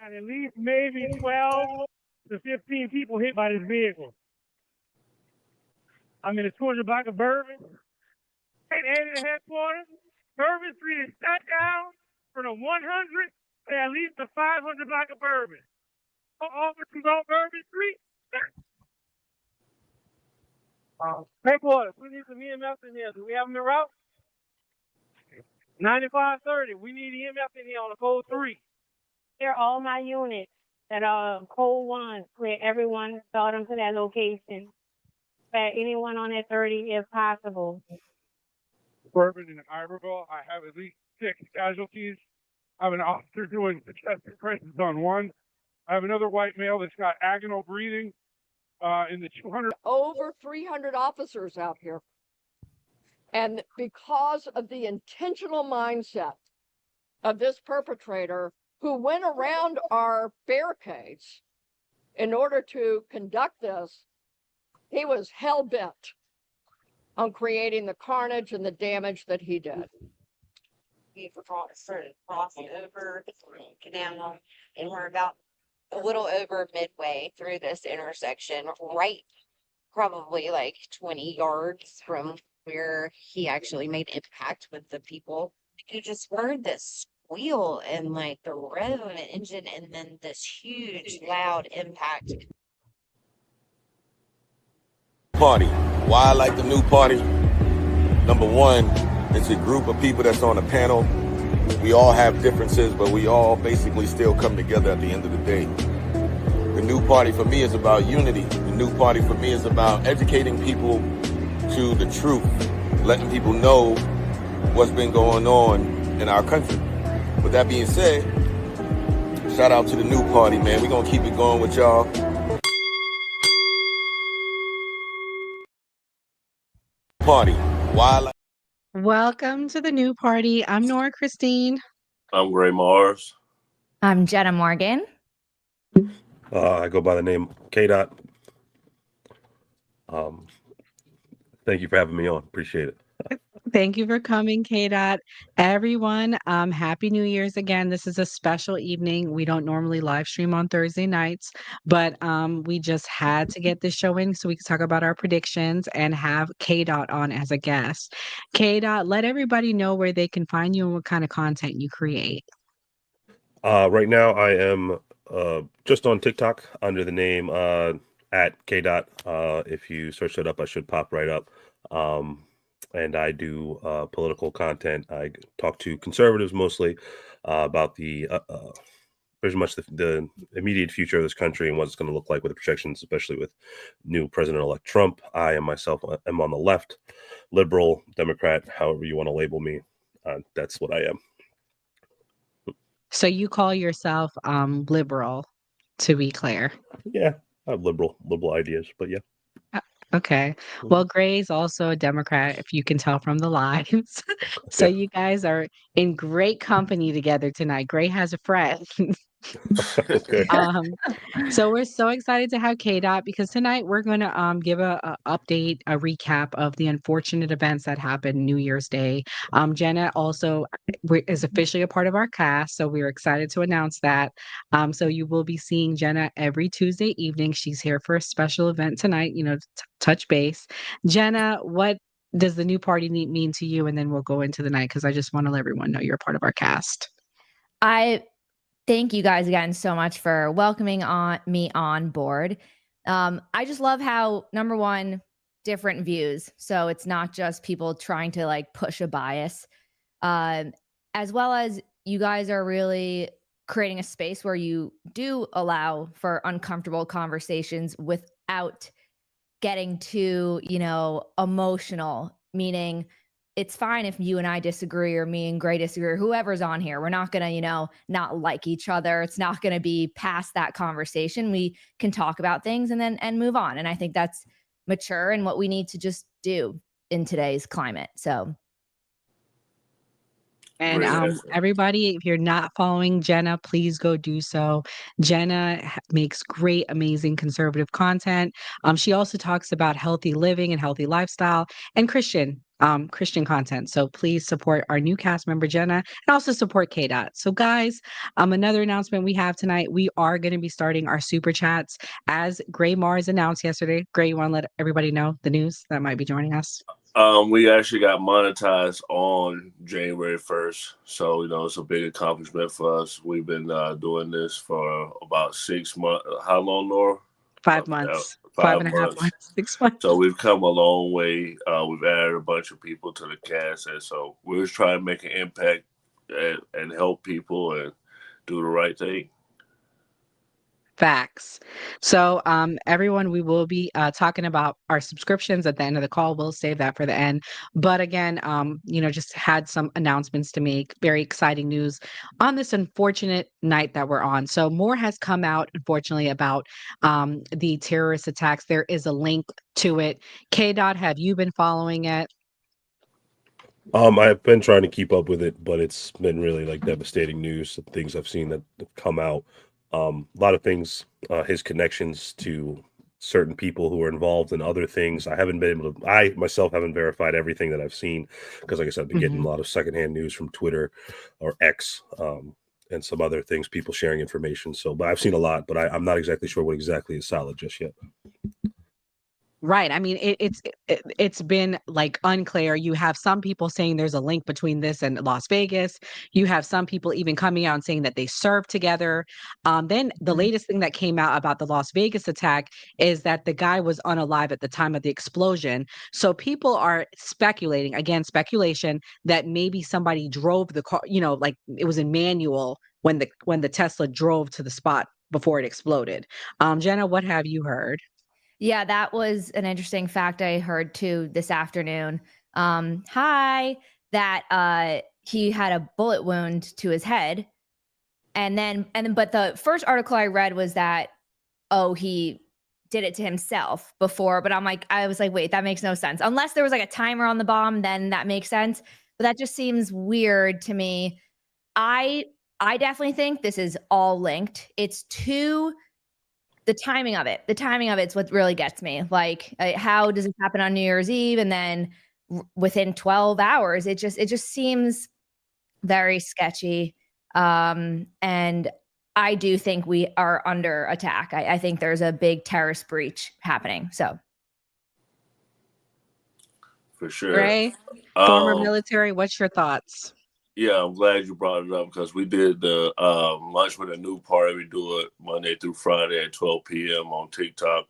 got at least maybe 12 to 15 people hit by this vehicle. I'm in a 200 block of Bourbon. And headed to headquarters. Bourbon Street is shut down for the 100 and at least the 500 block of Bourbon. Officers on Bourbon Street. Headquarters, we need some EMFs in here. Do we have them in route? 9530. We need EMF in here on the code 3. They're all my units that are code 1, where everyone saw them to that location. But anyone on that 30 if possible. Bourbon and Iberville, I have at least 6 casualties. I have an officer doing chest compressions on one. I have another white male that's got agonal breathing in the 200. Over 300 officers out here. And because of the intentional mindset of this perpetrator who went around our barricades in order to conduct this, he was hell-bent on creating the carnage and the damage that he did. We started crossing over the canal, and we're about a little over midway through this intersection, right probably like 20 yards from where he actually made impact with the people. You just heard this squeal and like the rev of an engine, and then this huge loud impact. Party. Why I like the new party? Number one, it's a group of people that's on a panel. We all have differences, but we all basically still come together at the end of the day. The new party for me is about unity. The new party for me is about educating people to the truth, letting people know what's been going on in our country. With that being said, shout out to the new party, man. We're going to keep it going with y'all. Party. Why? Welcome to the new party. I'm Nora Christine. I'm Gray Mars. I'm Jenna Morgan. I go by the name K-Dot. Thank you for having me on. Appreciate it. Thank you for coming, K-Dot. Everyone, Happy New Year's again. This is a special evening. We don't normally live stream on Thursday nights, but we just had to get this show in so we can talk about our predictions and have K-Dot on as a guest. K-Dot, let everybody know where they can find you and what kind of content you create. Right now, I am just on TikTok under the name at K-Dot. If you search it up, I should pop right up. And I do political content. I talk to conservatives mostly about the pretty much the immediate future of this country and what it's going to look like with the projections, especially with new President-elect Trump. I am myself am on the left, liberal, Democrat, however you want to label me. That's what I am. So you call yourself liberal, to be clear. Yeah, I have liberal ideas, but yeah. Okay. Well, Gray's also a Democrat, if you can tell from the lives. So Yeah. you guys are in great company together tonight. Gray has a friend. Okay. So we're so excited to have K-Dot because tonight we're going to give a update, a recap of the unfortunate events that happened New Year's Day. Jenna also is officially a part of our cast, so we're excited to announce that. So you will be seeing Jenna every Tuesday evening. She's here for a special event tonight, to touch base. Jenna, what does the new party mean to you? And then we'll go into the night because I just want to let everyone know you're a part of our cast. Thank you guys again so much for welcoming me on board. I just love how, number one, different views. So it's not just people trying to like push a bias, as well as you guys are really creating a space where you do allow for uncomfortable conversations without getting too, emotional, meaning it's fine if you and I disagree or me and Gray disagree or whoever's on here. We're not going to, not like each other. It's not going to be past that conversation. We can talk about things and move on. And I think that's mature and what we need to just do in today's climate. So. And Great effort. everybody, if you're not following Jenna, please go do so. Jenna makes great, amazing conservative content. She also talks about healthy living and healthy lifestyle and Christian content. So please support our new cast member Jenna and also support KDOT. So guys, another announcement we have tonight, we are going to be starting our super chats as Gray Mars announced yesterday. Gray, you want to let everybody know the news that might be joining us? We actually got monetized on January 1st. So, it's a big accomplishment for us. We've been doing this for about 6 months. How long, Laura? 5 months. 5 5.5 months. months. 6 months. So we've come a long way. We've added a bunch of people to the cast. And so we're just trying to make an impact and help people and do the right thing. Facts. So, everyone, we will be talking about our subscriptions at the end of the call. We'll save that for the end. But again, just had some announcements to make. Very exciting news on this unfortunate night that we're on. So more has come out, unfortunately, about the terrorist attacks. There is a link to it. KDOT, have you been following it? I've been trying to keep up with it, but it's been really like devastating news. The things I've seen that have come out. A lot of things, his connections to certain people who are involved in other things. I myself haven't verified everything that I've seen because, like I said, I've been getting a lot of secondhand news from Twitter or X, and some other things, people sharing information. So, but I've seen a lot, but I'm not exactly sure what exactly is solid just yet. Right. I mean, it's been like unclear. You have some people saying there's a link between this and Las Vegas. You have some people even coming out and saying that they served together. Then the latest thing that came out about the Las Vegas attack is that the guy was unalive at the time of the explosion. So people are speculating, again, speculation, that maybe somebody drove the car, like it was in manual when the Tesla drove to the spot before it exploded. Jenna, what have you heard? Yeah, that was an interesting fact I heard too this afternoon. That he had a bullet wound to his head. But the first article I read was that, he did it to himself before. But I was like, wait, that makes no sense. Unless there was like a timer on the bomb, then that makes sense. But that just seems weird to me. I definitely think this is all linked. It's to the timing of it. The timing of it's what really gets me. Like, how does it happen on New Year's Eve and then within 12 hours? It just seems very sketchy. And I do think we are under attack. I think there's a big terrorist breach happening. So, For sure. Ray, former military, what's your thoughts? Yeah, I'm glad you brought it up because we did the Lunch with a New Party. We do it Monday through Friday at 12 p.m. on TikTok.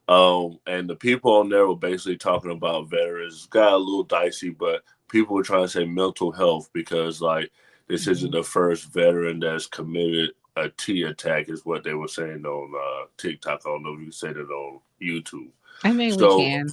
And the people on there were basically talking about veterans. It got a little dicey, but people were trying to say mental health because, like, this isn't the first veteran that's committed a T attack, is what they were saying on TikTok. I don't know if you said it on YouTube. I mean, we can.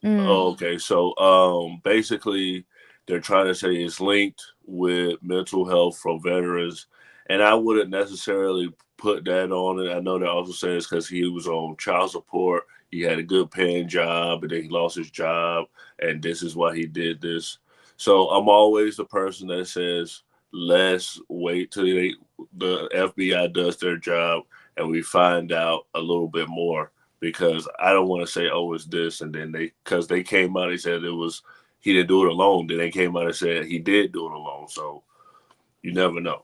Okay, so basically, they're trying to say it's linked with mental health for veterans, and I wouldn't necessarily put that on it. I know they're also saying it's because he was on child support. He had a good paying job, and then he lost his job, and this is why he did this. So I'm always the person that says, let's wait till the FBI does their job and we find out a little bit more, because I don't want to say, oh, it's this, and then because they came out, they said he didn't do it alone. Then they came out and said he did do it alone. So you never know.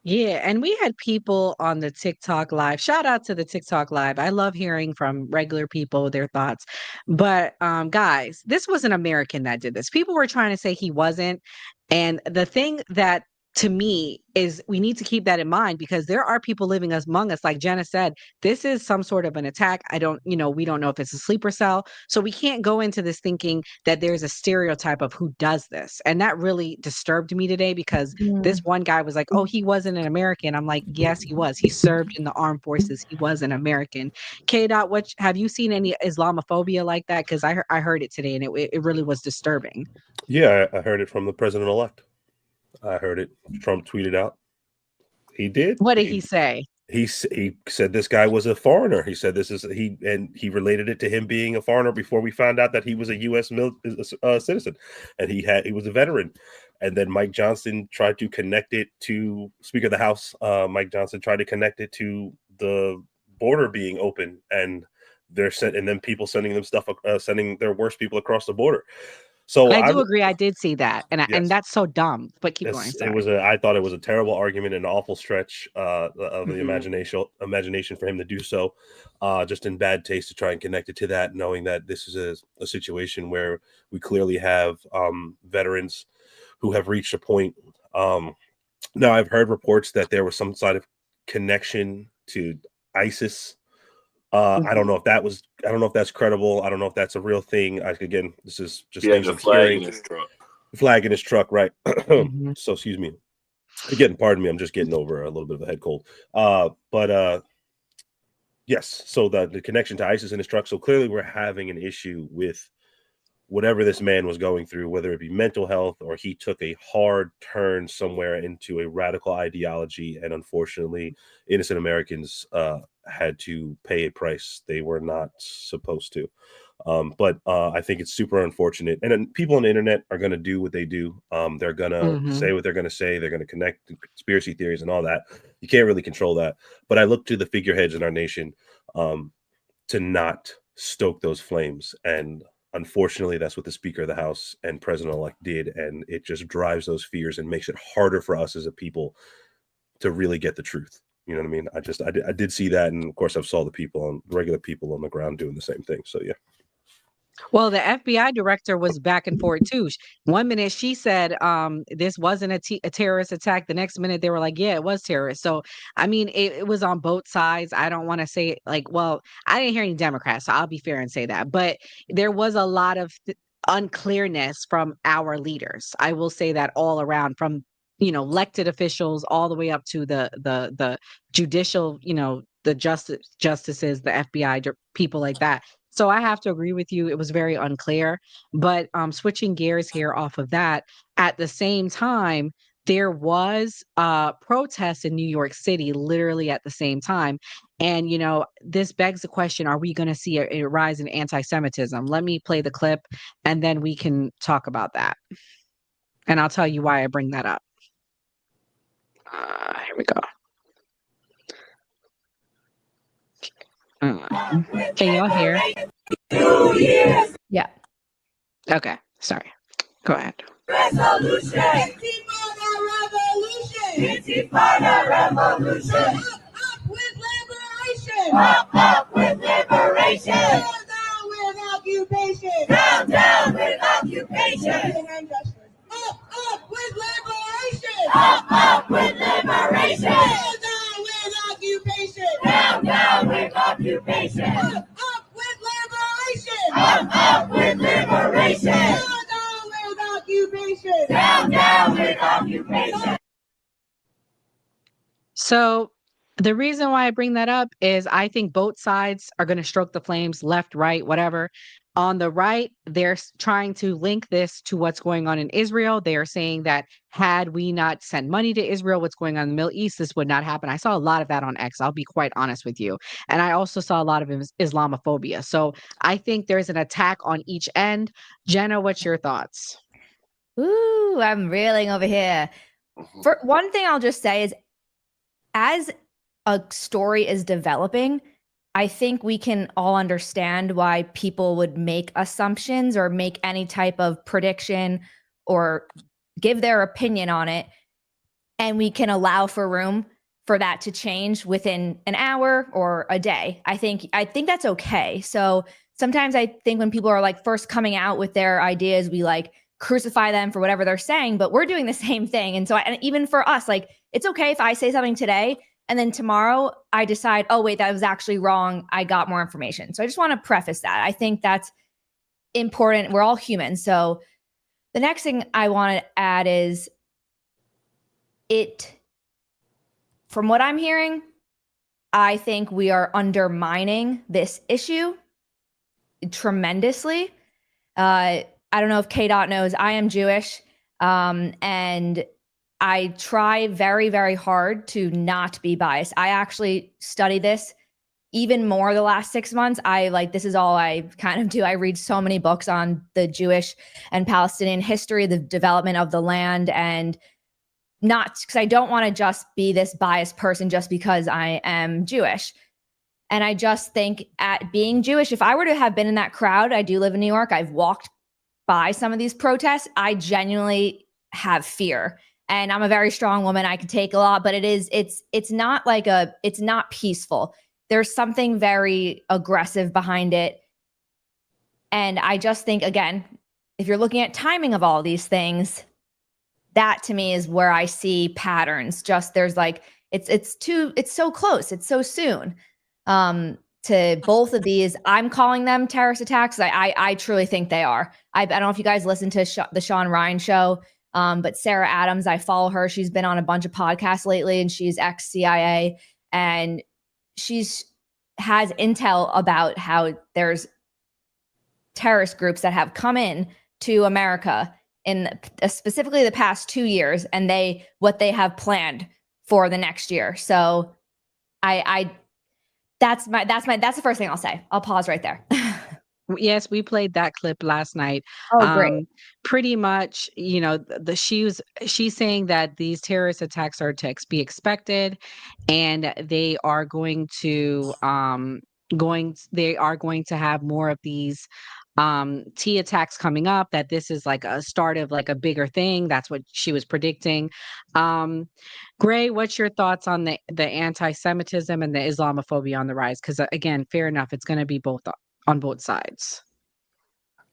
Yeah, and we had people on the TikTok live. Shout out to the TikTok live. I love hearing from regular people their thoughts. But guys, this was an American that did this. People were trying to say he wasn't. And the thing that to me is we need to keep that in mind, because there are people living among us. Like Jenna said, this is some sort of an attack. We don't know if it's a sleeper cell. So we can't go into this thinking that there's a stereotype of who does this. And that really disturbed me today, because this one guy was like, oh, he wasn't an American. I'm like, yes, he was. He served in the armed forces. He was an American. K-Dot, what have you seen any Islamophobia like that? Because I heard it today, and it really was disturbing. Yeah, I heard it from the president-elect. I heard it. Trump tweeted out. He did. What did he say? He said this guy was a foreigner. He said he related it to him being a foreigner before we found out that he was a U.S. citizen, and he was a veteran. And then Mike Johnson tried to connect it to Speaker of the House. Mike Johnson tried to connect it to the border being open, and and then people sending them stuff, sending their worst people across the border. So I do agree. I did see that, and yes. that's so dumb. But keep going. Sorry. I thought it was a terrible argument and an awful stretch of the imagination for him to do so, just in bad taste to try and connect it to that, knowing that this is a situation where we clearly have veterans who have reached a point. Now, I've heard reports that there was some sort of connection to ISIS. I don't know if that's credible. I don't know if that's a real thing. Again, this is just things I'm hearing. Flag in his truck, right? So excuse me. Again, pardon me. I'm just getting over a little bit of a head cold. But yes. So the connection to ISIS in his truck. So clearly, we're having an issue with whatever this man was going through, whether it be mental health or he took a hard turn somewhere into a radical ideology, and unfortunately, innocent Americans had to pay a price they were not supposed to. But I think it's super unfortunate. And then people on the internet are going to do what they do. They're going to say what they're going to say. They're going to connect conspiracy theories and all that. You can't really control that. But I look to the figureheads in our nation to not stoke those flames. And unfortunately, that's what the Speaker of the House and President-elect did. And it just drives those fears and makes it harder for us as a people to really get the truth. You know what I mean? I did see that. And of course, I've saw the regular people on the ground doing the same thing. So, yeah. Well, the FBI director was back and forth too. 1 minute she said this wasn't a terrorist attack. The next minute they were like, yeah, it was terrorist. So, I mean, it was on both sides. I don't want to say well, I didn't hear any Democrats, so I'll be fair and say that. But there was a lot of unclearness from our leaders. I will say that all around, from elected officials all the way up to the judicial, the justices, the FBI people like that. So I have to agree with you. It was very unclear. But switching gears here off of that, at the same time, there was protests in New York City literally at the same time. And, this begs the question, are we going to see a rise in anti-Semitism? Let me play the clip and then we can talk about that. And I'll tell you why I bring that up. Here we go. Can y'all hear? Yeah. Okay. Sorry. Go ahead. Revolution. Intifada revolution. Up with liberation. Up with liberation. Down with occupation. Down with occupation. Up with liberation. Up with liberation. Down with occupation. Down with occupation. Up with liberation. Up with liberation. Down with occupation. Down with occupation. So the reason why I bring that up is I think both sides are going to stroke the flames, left, right, whatever. On the right, they're trying to link this to what's going on in Israel. They are saying that had we not sent money to Israel, what's going on in the Middle East, this would not happen. I saw a lot of that on X. I'll be quite honest with you. And I also saw a lot of Islamophobia. So I think there's an attack on each end. Jenna, what's your thoughts? Ooh, I'm reeling over here. For one thing, I'll just say is, as a story is developing, I think we can all understand why people would make assumptions or make any type of prediction or give their opinion on it. And we can allow for room for that to change within an hour or a day. I think that's okay. So sometimes I think when people are first coming out with their ideas, we crucify them for whatever they're saying, but we're doing the same thing. And so even for us, it's okay if I say something today and then tomorrow I decide, oh, wait, that was actually wrong. I got more information. So I just want to preface that. I think that's important. We're all human. So the next thing I want to add is from what I'm hearing, I think we are undermining this issue tremendously. I don't know if K-Dot knows, I am Jewish. And I try very, very hard to not be biased. I actually study this even more the last 6 months. This is all I kind of do. I read so many books on the Jewish and Palestinian history, the development of the land, and not because I don't want to just be this biased person just because I am Jewish. And I just think at being Jewish, if I were to have been in that crowd, I do live in New York, I've walked by some of these protests, I genuinely have fear. And I'm a very strong woman. I can take a lot, but it's not it's not peaceful. There's something very aggressive behind it. And I just think, again, if you're looking at timing of all these things, that to me is where I see patterns. Just there's it's so close. It's so soon. To both of these, I'm calling them terrorist attacks. I truly think they are. I don't know if you guys listen to the Sean Ryan show, but Sarah Adams, I follow her. She's been on a bunch of podcasts lately, and she's ex-CIA, and has intel about how there's terrorist groups that have come in to America in specifically the past 2 years, and what they have planned for the next year. So that's the first thing I'll say. I'll pause right there. Yes, we played that clip last night. Oh, great. Pretty much, she's saying that these terrorist attacks are to be expected, and they are going to have more of these T attacks coming up, that this is like a start of like a bigger thing. That's what she was predicting. Gray, what's your thoughts on the anti-Semitism and the Islamophobia on the rise? Because again, fair enough, it's going to be on both sides.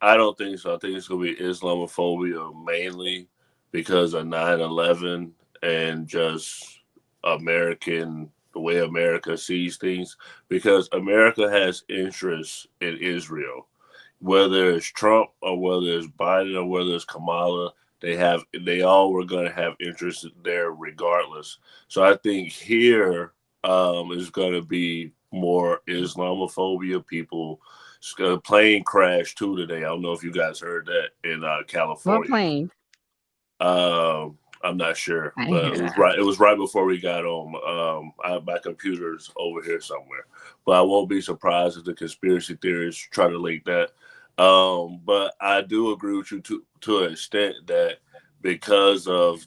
I don't think so. I think it's going to be Islamophobia mainly because of 9/11 and just the way America sees things. Because America has interests in Israel. Whether it's Trump or whether it's Biden or whether it's Kamala, they all were going to have interest there regardless. So I think here is going to be more Islamophobia. People, plane crash too today. I don't know if you guys heard that in California. What plane? I'm not sure, I but hear it was that. right. It was right before we got on. My computer's over here somewhere, but I won't be surprised if the conspiracy theorists try to link that. But I do agree with you to an extent that because of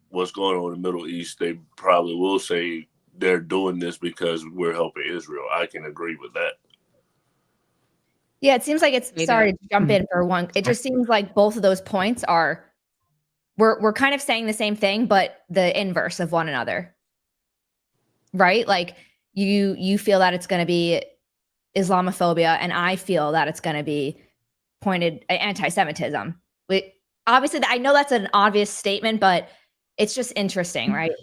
what's going on in the Middle East, they probably will say they're doing this because we're helping Israel. I can agree with that. Yeah, it seems like sorry to jump in for one. It just seems like both of those points we're kind of saying the same thing, but the inverse of one another. Right? Like you feel that it's going to be Islamophobia, and I feel that it's going to be pointed anti-Semitism. Obviously, I know that's an obvious statement, but it's just interesting, right?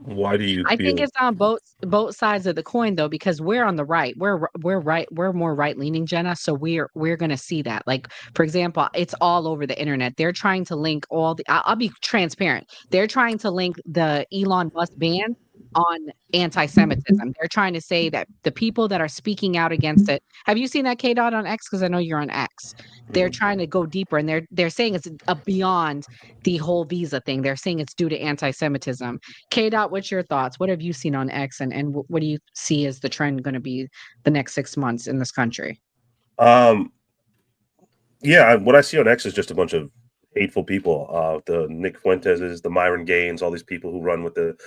Why do you I think feel? it's on both sides of the coin, though, because we're on the right. We're right. We're more right leaning, Jenna. So we're going to see that. Like, for example, it's all over the internet. They're trying to link I'll be transparent. They're trying to link the Elon Musk ban on anti-Semitism. They're trying to say that the people that are speaking out against it. Have you seen that, K-Dot, on X? Because I know you're on X. They're trying to go deeper, and they're saying it's beyond the whole visa thing. They're saying it's due to anti-Semitism. K-Dot, what's your thoughts? What have you seen on X, and what do you see as the trend going to be the next 6 months in this country? Yeah, what I see on X is just a bunch of hateful people. The Nick Fuentes, the Myron Gaines, all these people who run with the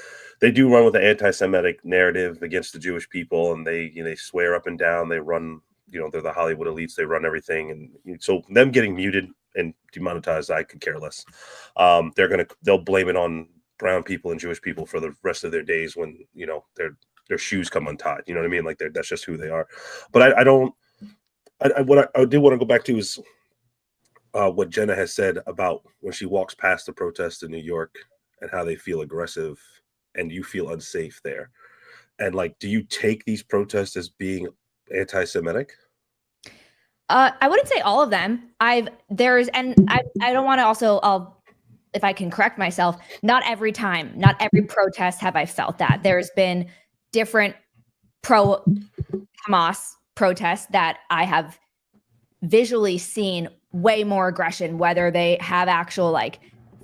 anti-Semitic narrative against the Jewish people, and they swear up and down. They run, they're the Hollywood elites. They run everything, and so them getting muted and demonetized, I could care less. They'll blame it on brown people and Jewish people for the rest of their days when their shoes come untied. You know what I mean? Like that's just who they are. But what I did want to go back to is what Jenna has said about when she walks past the protest in New York and how they feel aggressive and you feel unsafe there. And like, do you take these protests as being anti-Semitic? I wouldn't say all of them. I don't want to also, if I can correct myself, not every time, not every protest have I felt that. There's been different pro-Hamas protests that I have visually seen way more aggression, whether they have actual like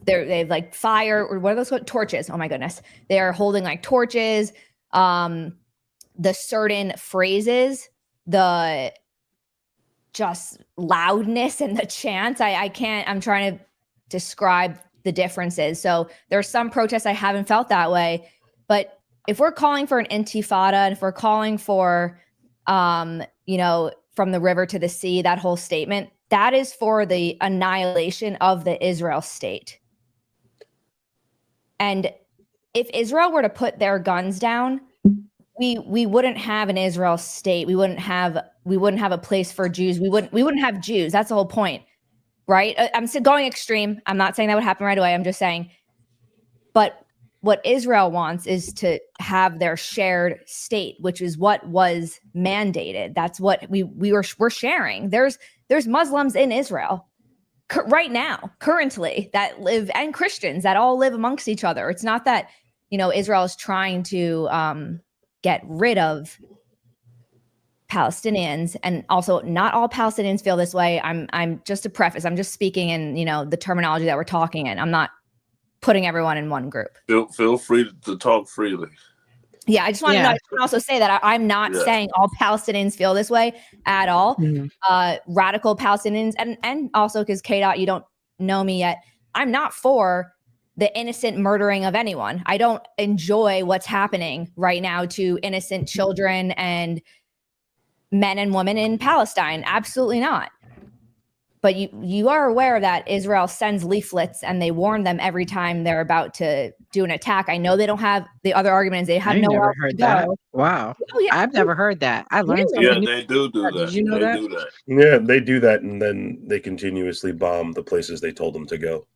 they've like fire, or what are those called? Torches. Oh my goodness. They're holding like torches. The certain phrases, the just loudness and the chants. I'm trying to describe the differences. So there's some protests I haven't felt that way, but if we're calling for an intifada, and if we're calling for, you know, from the river to the sea, that whole statement, that is for the annihilation of the Israel state. And if Israel were to put their guns down, we wouldn't have an Israel state. We wouldn't have a place for Jews. We wouldn't have Jews. That's the whole point, right? I'm still going extreme. I'm not saying that would happen right away. I'm just saying, but what Israel wants is to have their shared state, which is what was mandated. That's what we're sharing. There's Muslims in Israel right now, currently, that live, and Christians that all live amongst each other. It's not that, you know, Israel is trying to get rid of Palestinians, and also not all Palestinians feel this way. I'm just a preface. I'm just speaking in, you know, the terminology that we're talking in. I'm not putting everyone in one group. Feel free to talk freely. Yeah, I just want to know. I can also say that I'm not saying all Palestinians feel this way at all. Radical Palestinians, and also because K-Dot, you don't know me yet, I'm not for the innocent murdering of anyone. I don't enjoy what's happening right now to innocent children and men and women in Palestine. Absolutely not. But you are aware that Israel sends leaflets and they warn them every time they're about to do an attack. I know they don't have the other arguments. They have nowhere else to that. go. Wow. Oh, yeah. I've never heard that. I learned Really? something. Yeah, they do that. Did you know that? Do that. Yeah, they do that, and then they continuously bomb the places they told them to go.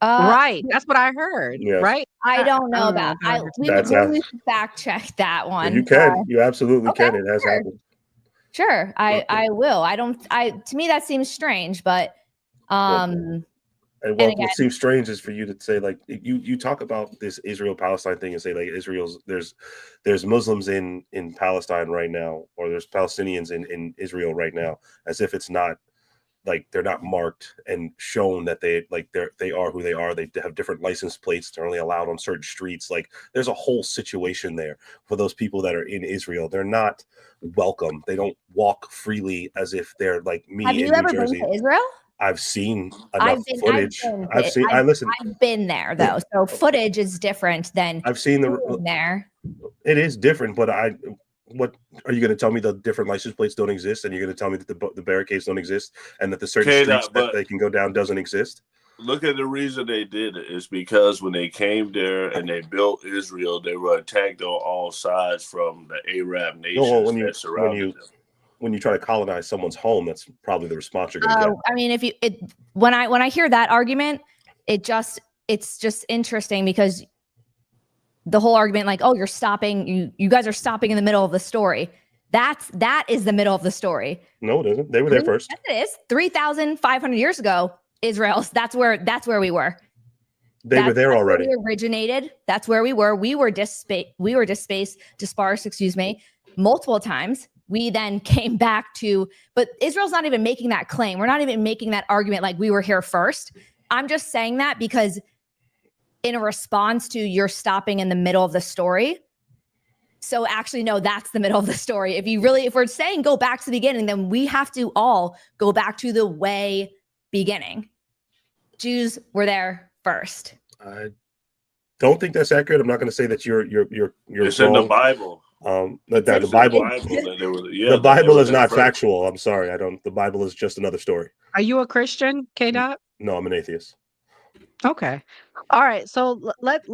Right. That's what I heard. Yes. Right. I don't know that. We should fact check that one. You can. You absolutely can. It has sure. happened. Sure. I will. To me that seems strange, but and what seems strange is for you to say, like, you talk about this Israel-Palestine thing and say, like, there's Muslims in Palestine right now, or there's Palestinians in Israel right now, as if it's not, like, they're not marked and shown that they are who they are. They have different license plates. They're only allowed on certain streets. Like, there's a whole situation there for those people that are in Israel. They're not welcome. They don't walk freely as if they're like me in New Jersey. Have you ever been to Israel? I've seen enough footage. I've been there though, so footage is different than I've seen there. It is different, but what are you going to tell me? The different license plates don't exist, and you're going to tell me that the barricades don't exist, and that the certain streets that they can go down doesn't exist? Look at the reason they did it is because when they came there and they built Israel, they were attacked on all sides from the Arab nations that surrounded them. When you try to colonize someone's home, that's probably the response you're going to get. I mean, when I hear that argument, it's just interesting, because the whole argument, like, oh, you're stopping, you guys are stopping in the middle of the story. That is the middle of the story. No, it isn't. They were there first. Yes, it is. 3,500 years ago, Israel's. That's where we were. They were there already. We originated. That's where we were. We were dispersed, multiple times. We then came back to, but Israel's not even making that claim. We're not even making that argument like we were here first. I'm just saying that because in a response to you're stopping in the middle of the story. So actually, no, that's the middle of the story. If we're saying go back to the beginning, then we have to all go back to the way beginning. Jews were there first. I don't think that's accurate. I'm not going to say that you're it's wrong. In the Bible. The Bible is not factual. I'm sorry. The Bible is just another story. Are you a Christian, K-Dot? No, I'm an atheist. Okay. All right. So let's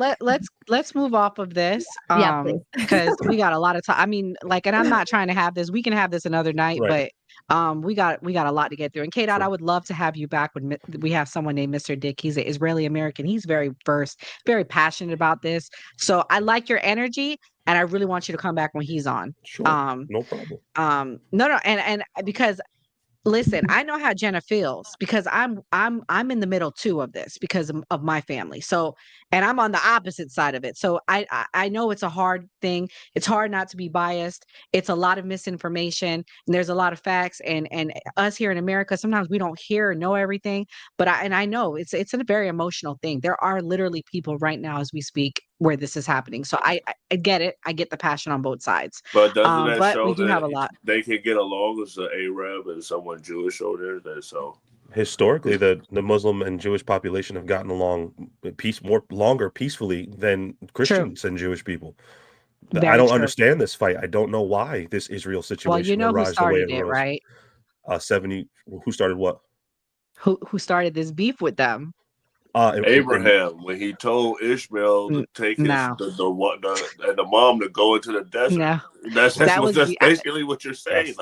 move off of this. Because we got a lot of time. I mean, like, and I'm not trying to have this. We can have this another night, right. But we got a lot to get through. And K-Dot, I would love to have you back when we have someone named Mr. Dick. He's an Israeli American. He's very versed, very passionate about this. So I like your energy, and I really want you to come back when he's on. Sure. No problem. No, and because Listen, I know how Jenna feels because I'm in the middle too of this because of my family. So, and I'm on the opposite side of it. So I know it's a hard thing. It's hard not to be biased. It's a lot of misinformation and there's a lot of facts and us here in America, sometimes we don't hear or know everything, but I know it's a very emotional thing. There are literally people right now as we speak where this is happening. So I get it. I get the passion on both sides. But doesn't that But we show do have a that lot. they can get along as an Arab and someone Jewish over there? That so Historically, the Muslim and Jewish population have gotten along longer peacefully than True. Christians and Jewish people. I Very don't true. understand this fight. I don't know why this Israel Well, situation who arose the way started it it, arose. right? 70. Who started what? Who started this beef with them? Abraham, when he told Ishmael to take his No, and the mom to go into the desert. no, That's that was basically what you're saying.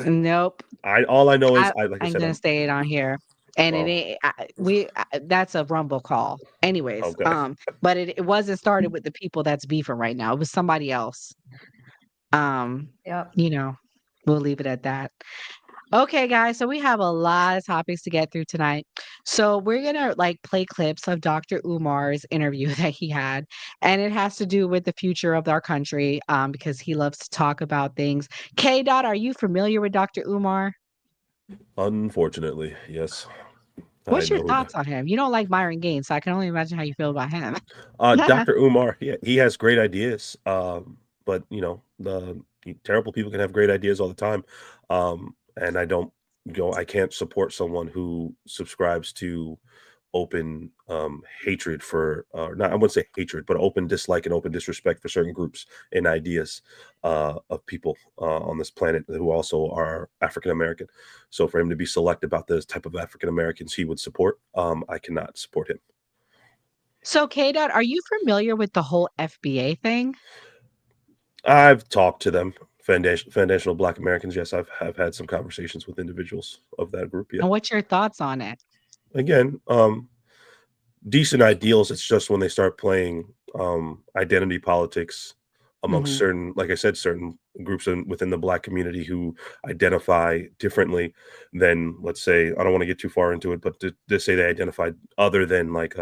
nope. All I know is like I I'm said, gonna say it on here, and it well, ain't. That's a rumble call. Anyways, okay. but it wasn't started with the people that's beefing right now. It was somebody else. Yep. You know, we'll leave it at that. Okay, guys, so we have a lot of topics to get through tonight. So we're gonna like play clips of Dr. Umar's interview that he had, and it has to do with the future of our country, because he loves to talk about things. K. Dot, are you familiar with Dr. Umar? Unfortunately, yes. I What's your know who thoughts on him? You don't like Myron Gaines, so I can only imagine how you feel about him. Dr. Umar, he has great ideas. But the terrible people can have great ideas all the time. And I can't support someone who subscribes to open hatred for not, I wouldn't say hatred, but open dislike and open disrespect for certain groups and ideas of people on this planet who also are African American. So for him to be select about the type of African Americans he would support, I cannot support him. So, K. Dot, are you familiar with the whole FBA thing? I've talked to them. Foundational Black Americans. Yes, I've had some conversations with individuals of that group. Yeah. And what's your thoughts on it? Again, decent ideals. It's just when they start playing identity politics amongst certain, like I said, certain groups within the Black community who identify differently than, let's say, I don't want to get too far into it, but to say they identify other than like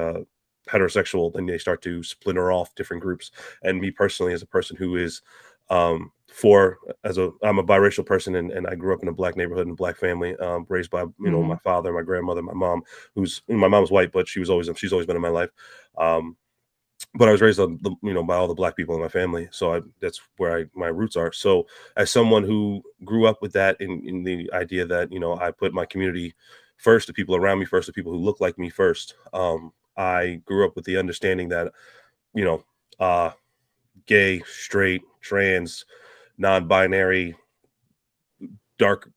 heterosexual, then they start to splinter off different groups. And me personally, as a person who is I'm a biracial person, and I grew up in a Black neighborhood and Black family, raised by my father, my grandmother, my mom, my mom's white, but she's always been in my life. But I was raised on by all the Black people in my family, so that's where my roots are. So as someone who grew up with that, in the idea that I put my community first, the people around me first, the people who look like me first. I grew up with the understanding that gay, straight, trans, non-binary, dark,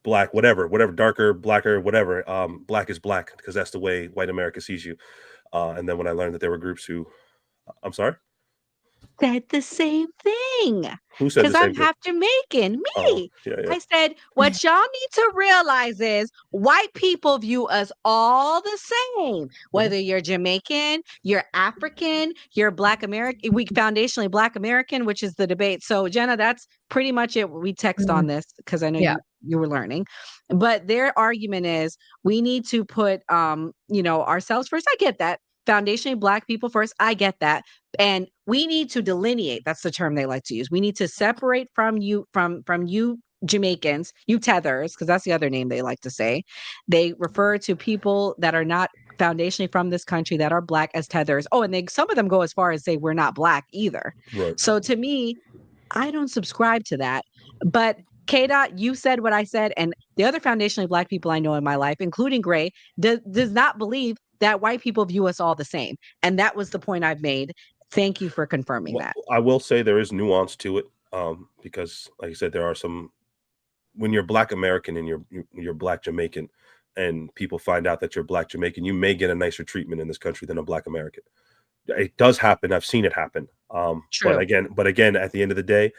Black, whatever, darker, blacker, whatever. Black is Black because that's the way white America sees you. And then when I learned that there were groups who, I'm sorry, said the same thing. Who said the Because same I'm thing? half Jamaican. Me. Yeah. I said, what y'all need to realize is white people view us all the same. Whether you're Jamaican, you're African, you're Black American, we foundationally Black American, which is the debate. So Jenna, that's pretty much it. We text on this because I know you were learning. But their argument is we need to put ourselves first. I get that. Foundationally Black people first. I get that. And we need to delineate. That's the term they like to use. We need to separate from you Jamaicans, you tethers, because that's the other name they like to say. They refer to people that are not foundationally from this country that are Black as tethers. Oh, and some of them go as far as say we're not Black either. Right. So to me, I don't subscribe to that. But K. Dot, you said what I said, and the other foundationally Black people I know in my life, including Gray, does not believe that white people view us all the same. And that was the point I've made. Thank you for confirming that. I will say there is nuance to it, because, like I said, there are some. When you're Black American and you're Black Jamaican, and people find out that you're Black Jamaican, you may get a nicer treatment in this country than a Black American. It does happen. I've seen it happen. True. But again, at the end of the day,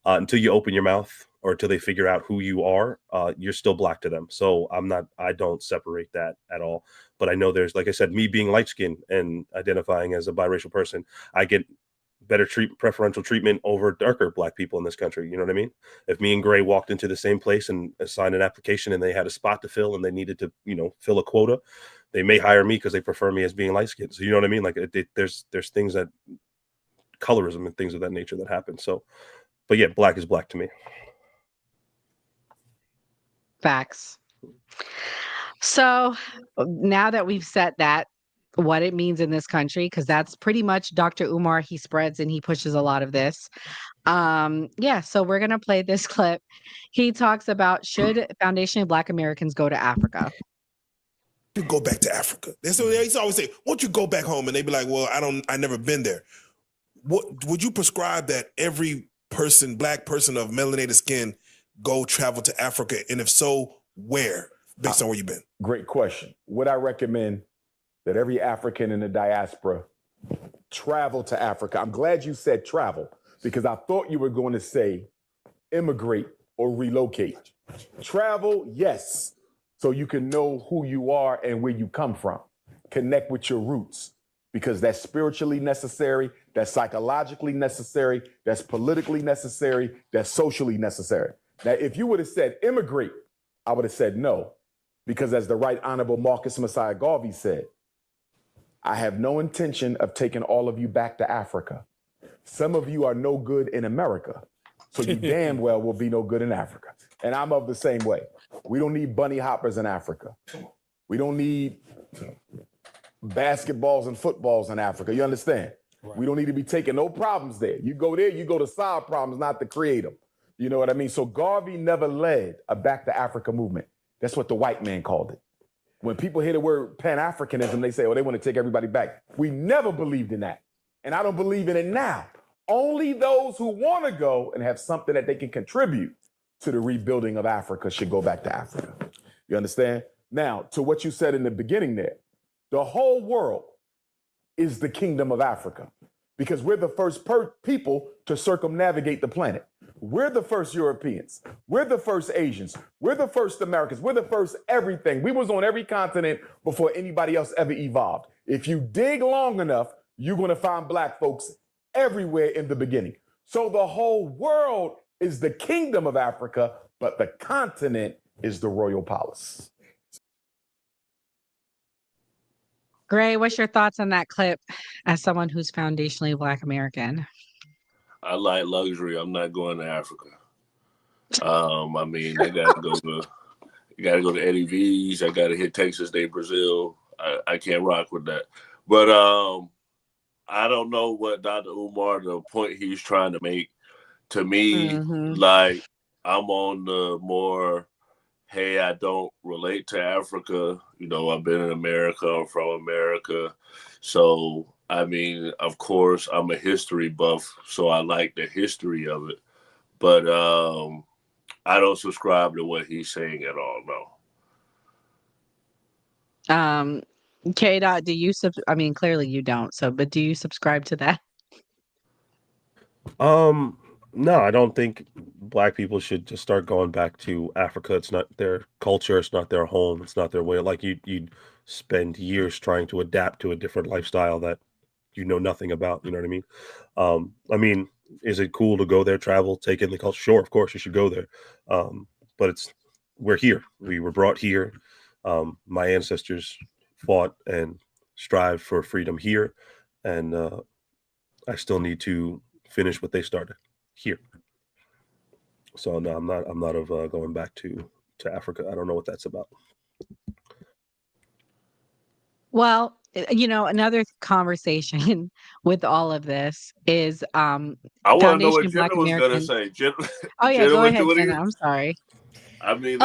until you open your mouth or until they figure out who you are, you're still Black to them. So I don't separate that at all. But I know there's, like I said, me being light skinned and identifying as a biracial person, I get preferential treatment over darker Black people in this country. You know what I mean? If me and Gray walked into the same place and signed an application and they had a spot to fill and they needed to, fill a quota, they may hire me because they prefer me as being light skinned. So you know what I mean? Like there's things that colorism and things of that nature that happen. So, but yeah, Black is Black to me. Facts. So now that we've set that, what it means in this country, because that's pretty much Dr. Umar, he spreads and he pushes a lot of this. So we're going to play this clip. He talks about, should foundationally Black Americans go to Africa? You go back to Africa. They used to always say, won't you go back home? And they'd be like, well, I never been there. What would you prescribe that every person, Black person of melanated skin, go travel to Africa? And if so, where, based on where you've been? Great question. Would I recommend that every African in the diaspora travel to Africa? I'm glad you said travel, because I thought you were going to say immigrate or relocate. Travel, yes, so you can know who you are and where you come from. Connect with your roots, because that's spiritually necessary, that's psychologically necessary, that's politically necessary, that's socially necessary. Now, if you would have said immigrate, I would have said no, because as the Right Honorable Marcus Messiah Garvey said, I have no intention of taking all of you back to Africa. Some of you are no good in America, so you damn well will be no good in Africa. And I'm of the same way. We don't need bunny hoppers in Africa. We don't need basketballs and footballs in Africa. You understand? Right. We don't need to be taking no problems there. You go there, you go to solve problems, not to create them. You know what I mean? So Garvey never led a back to Africa movement. That's what the white man called it. When people hear the word Pan-Africanism, they say, oh, they want to take everybody back. We never believed in that. And I don't believe in it now. Only those who want to go and have something that they can contribute to the rebuilding of Africa should go back to Africa. You understand? Now, to what you said in the beginning there, the whole world is the kingdom of Africa, because we're the first people to circumnavigate the planet. We're the first Europeans. We're the first Asians. We're the first Americans. We're the first everything. We was on every continent before anybody else ever evolved. If you dig long enough, you're going to find Black folks everywhere in the beginning. So the whole world is the kingdom of Africa, but the continent is the royal palace. Gray, what's your thoughts on that clip as someone who's foundationally Black American? I like luxury. I'm not going to Africa. I mean, they gotta go to Eddie V's. I gotta hit Texas Day, Brazil. I can't rock with that. But I don't know what Dr. Umar, the point he's trying to make. To me, like, I'm on the more, hey, I don't relate to Africa. I've been in America. I'm from America. So, I mean, of course, I'm a history buff, so I like the history of it. But I don't subscribe to what he's saying at all, no. K-Dot, do you I mean, clearly you don't, but do you subscribe to that? No, I don't think Black people should just start going back to Africa. It's not their culture. It's not their home. It's not their way. Like you'd spend years trying to adapt to a different lifestyle that you know nothing about. You know what I mean? I mean, is it cool to go there, travel, take in the culture? Sure, of course you should go there. But we're here. We were brought here. My ancestors fought and strived for freedom here, and I still need to finish what they started here. So no, I'm not of going back to Africa. I don't know what that's about. Well, another conversation with all of this is I want to know what Black Jenna was going to say. Oh yeah, go ahead, Jenna. I'm sorry. I mean,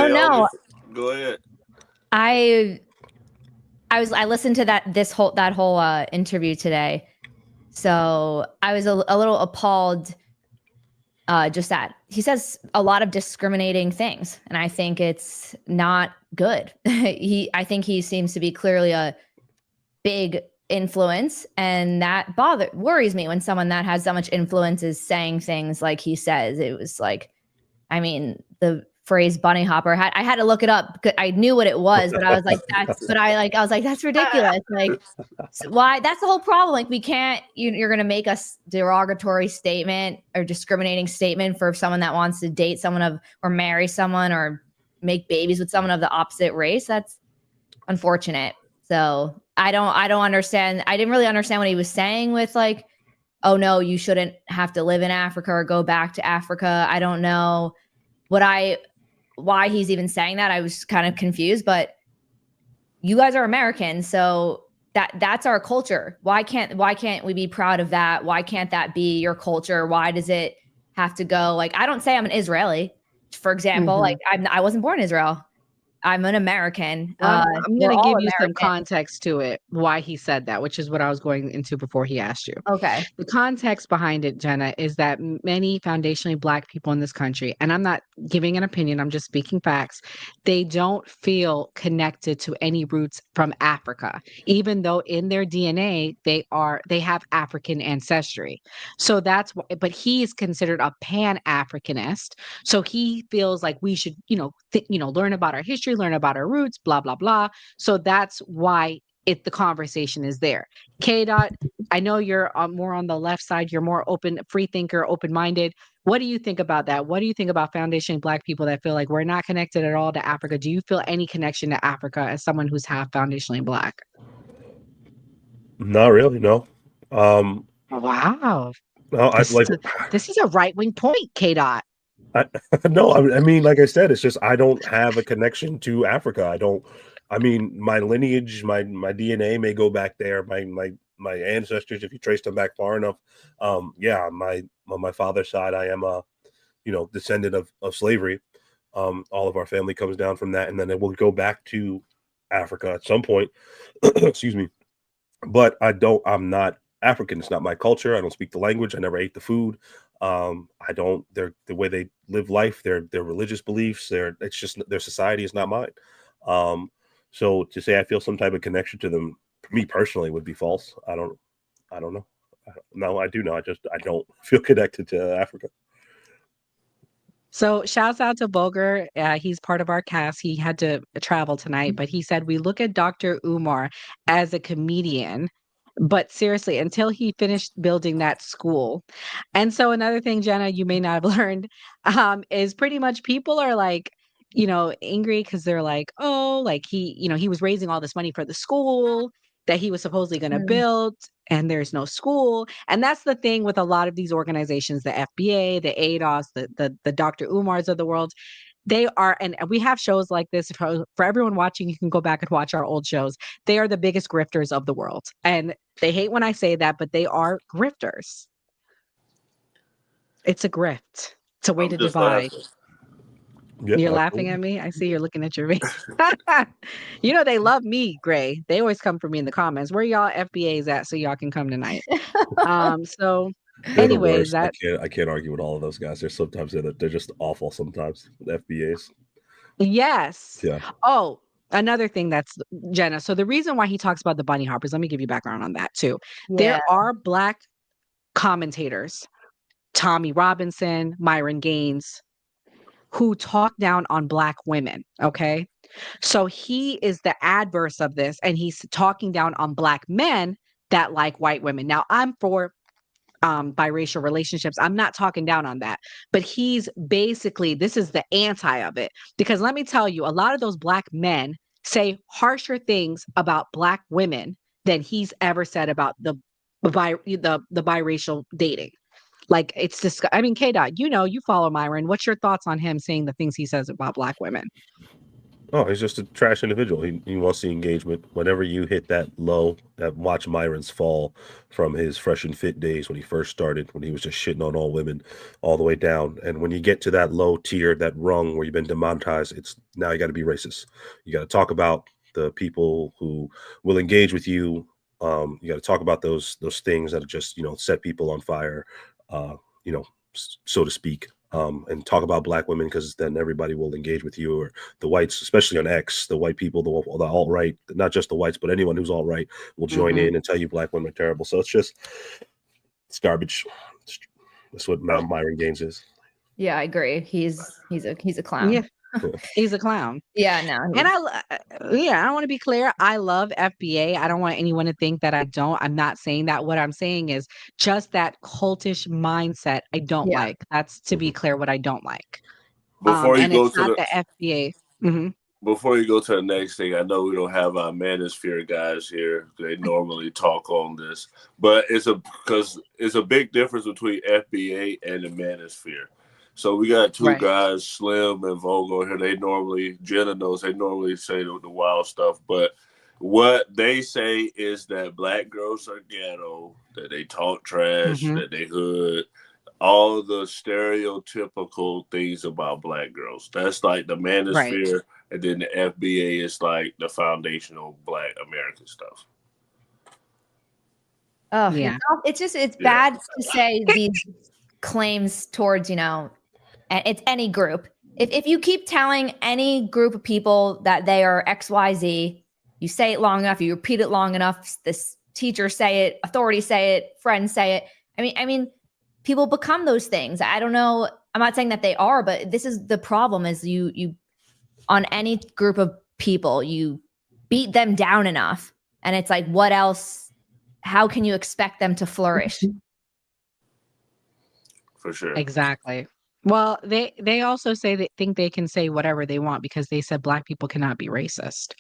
go ahead. I listened to that whole interview today, so I was a little appalled. Just that he says a lot of discriminating things, and I think it's not good. I think he seems to be clearly a big influence, and that worries me when someone that has so much influence is saying things like he says. It was like, I mean, the phrase bunny hopper. I had to look it up. I knew what it was, but I was like, that's ridiculous. Like, why? That's the whole problem. Like, we can't, you're going to make a derogatory statement or discriminating statement for someone that wants to date someone or marry someone or make babies with someone of the opposite race. That's unfortunate. So I don't understand. I didn't really understand what he was saying with like, oh no, you shouldn't have to live in Africa or go back to Africa. I don't know why he's even saying that. I was kind of confused, but you guys are Americans, so that's our culture. Why can't we be proud of that? Why can't that be your culture? Why does it have to go? Like, I don't say I'm an Israeli, for example. Like, I wasn't born in Israel. I'm an American. I'm going to give you some American. context to it, why he said that, which is what I was going into before he asked you. Okay. The context behind it, Jenna, is that many foundationally Black people in this country, and I'm not giving an opinion, I'm just speaking facts, they don't feel connected to any roots from Africa, even though in their DNA, they have African ancestry. So that's why, but he is considered a Pan-Africanist. So he feels like we should, learn about our history, learn about our roots, blah, blah, blah. So that's why the conversation is there. K-Dot, I know you're more on the left side. You're more open, free thinker, open-minded. What do you think about that? What do you think about foundationally Black people that feel like we're not connected at all to Africa? Do you feel any connection to Africa as someone who's half foundationally Black? Not really, no. Wow. No, this is a right-wing point, K-Dot. No, I mean, like I said, it's just I don't have a connection to Africa. My lineage, my DNA may go back there. My ancestors, if you trace them back far enough, on my father's side, I am a descendant of slavery. All of our family comes down from that, and then it will go back to Africa at some point. Excuse me, but I'm not African. It's not my culture. I don't speak the language. I never ate the food. The way they live life, their religious beliefs, it's just their society is not mine. So to say I feel some type of connection to them, me personally, would be false. I don't know. No, I do know. I don't feel connected to Africa. So shouts out to Bulger. He's part of our cast. He had to travel tonight, but he said we look at Dr. Umar as a comedian. But seriously, until he finished building that school. And so another thing, Jenna, you may not have learned, is pretty much people are like, angry because they're like, oh, like he was raising all this money for the school that he was supposedly going to build, and there's no school. And that's the thing with a lot of these organizations, the FBA, the ADOS, the Dr. Umars of the world. They are, and we have shows like this for everyone watching. You can go back and watch our old shows. They are the biggest grifters of the world. And they hate when I say that, but they are grifters. It's a grift. It's a way to divide. Yep, you're laughing at me? I see you're looking at your face. They love me, Gray. They always come for me in the comments. Where y'all FBAs at so y'all can come tonight? They're Anyways, the worst. I can't argue with all of those guys. They're just awful sometimes. The FBAs. Yes. Yeah. Oh, another thing that's Jenna. So the reason why he talks about the bunny hoppers, let me give you background on that too. Yeah. There are Black commentators, Tommy Robinson, Myron Gaines, who talk down on Black women. Okay. So he is the adverse of this, and he's talking down on Black men that like white women. Now I'm for biracial relationships. I'm not talking down on that, but he's basically, this is the anti of it, because let me tell you, a lot of those Black men say harsher things about Black women than he's ever said about the biracial dating. Like, it's just, K-Dot, you follow Myron. What's your thoughts on him saying the things he says about Black women? Oh, he's just a trash individual. He wants the engagement. Whenever you hit that low, watch Myron's fall from his fresh and fit days when he first started, when he was just shitting on all women, all the way down. And when you get to that low tier, that rung where you've been demonetized, it's now you got to be racist. You got to talk about the people who will engage with you. You got to talk about those things that just set people on fire, so to speak. And talk about Black women, because then everybody will engage with you, or the whites, especially on X, the white people, the alt-right, not just the whites, but anyone who's alt-right will join in and tell you Black women are terrible. So it's garbage. That's what Myron Gaines is. Yeah, I agree. He's a clown. Yeah, he's a clown. Yeah, no. And I want to be clear. I love FBA. I don't want anyone to think that I don't. I'm not saying that. What I'm saying is just that cultish mindset I don't like. That's, to be clear, what I don't like. Before you And go it's to not the the FBA. Hmm. before you go to the next thing, I know we don't have our manosphere guys here. They normally talk on this, but because it's a big difference between FBA and the manosphere. So we got two Right. guys, Slim and Vogel here. Jenna knows, they normally say the wild stuff, but what they say is that black girls are ghetto, that they talk trash, Hmm. that they hood, all the stereotypical things about black girls. That's like the Right. manosphere, and then the FBA is like the foundational black American stuff. Oh, Yeah. it's bad to say these claims towards, and it's any group. If you keep telling any group of people that they are XYZ, you say it long enough, you repeat it long enough, this teacher say it, authorities say it, friends say it. I mean, people become those things. I don't know. I'm not saying that they are, but this is the problem: is you on any group of people, you beat them down enough, and it's like, what else? How can you expect them to flourish? For sure. Exactly. Well, they also say they think they can say whatever they want because they said black people cannot be racist.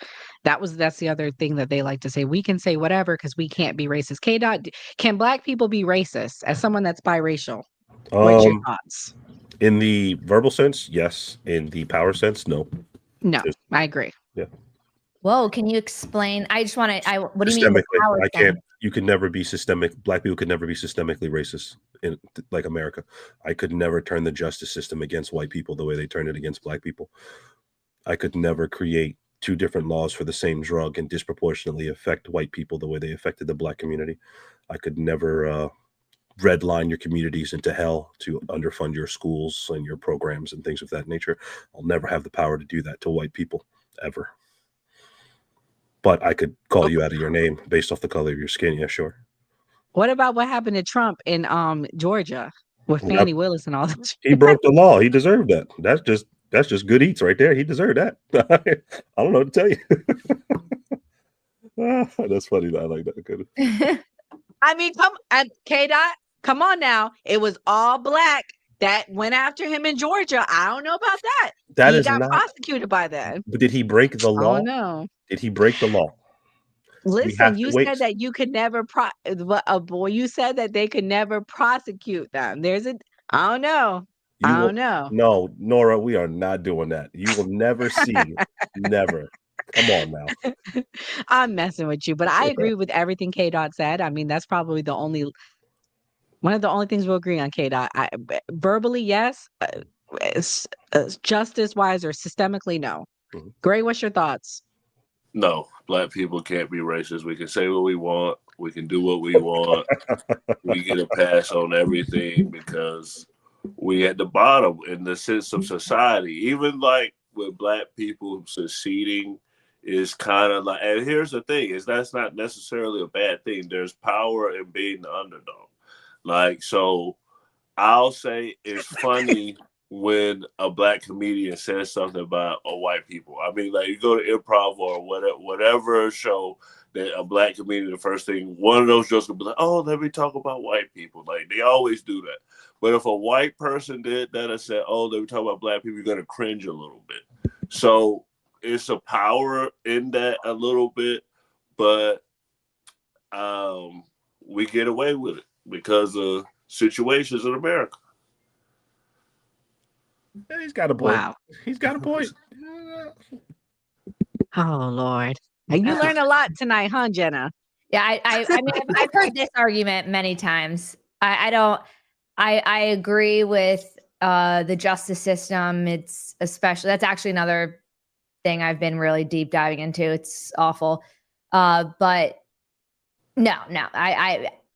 That's the other thing that they like to say. We can say whatever because we can't be racist. K dot, can black people be racist? As someone that's biracial, what's your thoughts? In the verbal sense, yes. In the power sense, no. No, I agree. Yeah. Whoa, can you explain? I just want to. What do you mean? Systemically, I can't. You can never be systemic. Black people could never be systemically racist in like America. I could never turn the justice system against white people the way they turn it against black people. I could never create two different laws for the same drug and disproportionately affect white people the way they affected the black community. I could never redline your communities into hell to underfund your schools and your programs and things of that nature. I'll never have the power to do that to white people ever. But I could call you out of your name based off the color of your skin. Yeah, sure. What about what happened to Trump in Georgia with Fannie Willis and all that? He broke the law. He deserved that. That's just good eats right there. He deserved that. I don't know what to tell you. That's funny. I like that. Good. I mean, K dot, come on now. It was all black that went after him in Georgia. I don't know about that. He got prosecuted by that. But did he break the law? Oh no. Did he break the law? Listen, you said that you could never you said that they could never prosecute them. I don't know. I don't know. No, Nora, we are not doing that. You will never see. Never. Come on now. I'm messing with you, but I agree with everything K dot said. I mean, that's probably one of the only things we'll agree on, K dot. Verbally, yes. Justice wise or systemically, no. Mm-hmm. Gray, what's your thoughts? No, black people can't be racist. We can say what we want. We can do what we want. We get a pass on everything because we at the bottom in the sense of society. Even like with black people seceding is kind of like, and here's the thing, is that's not necessarily a bad thing. There's power in being the underdog. Like, so I'll say it's funny when a black comedian says something about white people. I mean, like you go to improv or whatever show that a black comedian, the first thing, one of those jokes will be like, oh, let me talk about white people. Like they always do that. But if a white person did that and said, oh, let me talk about black people, you're going to cringe a little bit. So it's a power in that a little bit, but we get away with it because of situations in America. Yeah, he's got a point. Wow. He's got a point. Oh Lord. And you learned a lot tonight, huh, Jenna? Yeah, I mean, I've heard this argument many times. I agree with the justice system. It's especially, that's actually another thing I've been really deep diving into. It's awful. But no,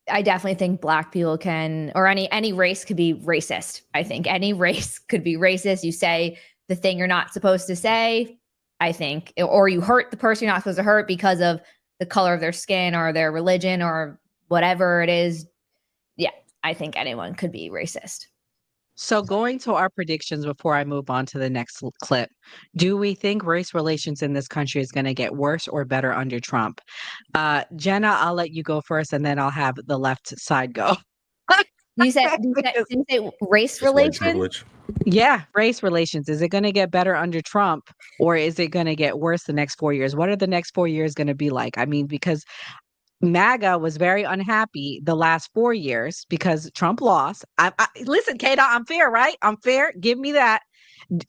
I definitely think black people can, or any race could be racist. I think any race could be racist. You say the thing you're not supposed to say, I think, or you hurt the person you're not supposed to hurt because of the color of their skin or their religion or whatever it is. Yeah, I think anyone could be racist. So going to our predictions before I move on to the next clip, do we think race relations in this country is going to get worse or better under Trump? Jenna, I'll let you go first, and then I'll have the left side go. You said, did you say race It's white relations? privilege. Yeah, race relations. Is it going to get better under Trump, or is it going to get worse the next 4 years? What are the next 4 years going to be like? I mean, because MAGA was very unhappy the last 4 years because Trump lost. Listen, Kata, I'm fair, right? I'm fair. Give me that.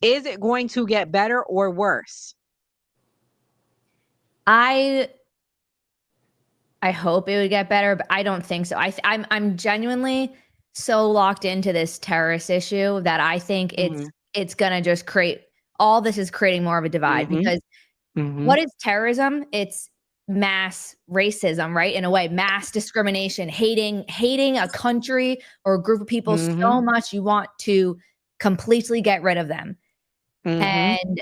Is it going to get better or worse? I hope it would get better, but I don't think so. I'm genuinely so locked into this terrorist issue that I think it's gonna just create, all this is creating more of a divide because what is terrorism? It's mass racism, right? In a way, mass discrimination, hating a country or a group of people so much you want to completely get rid of them. And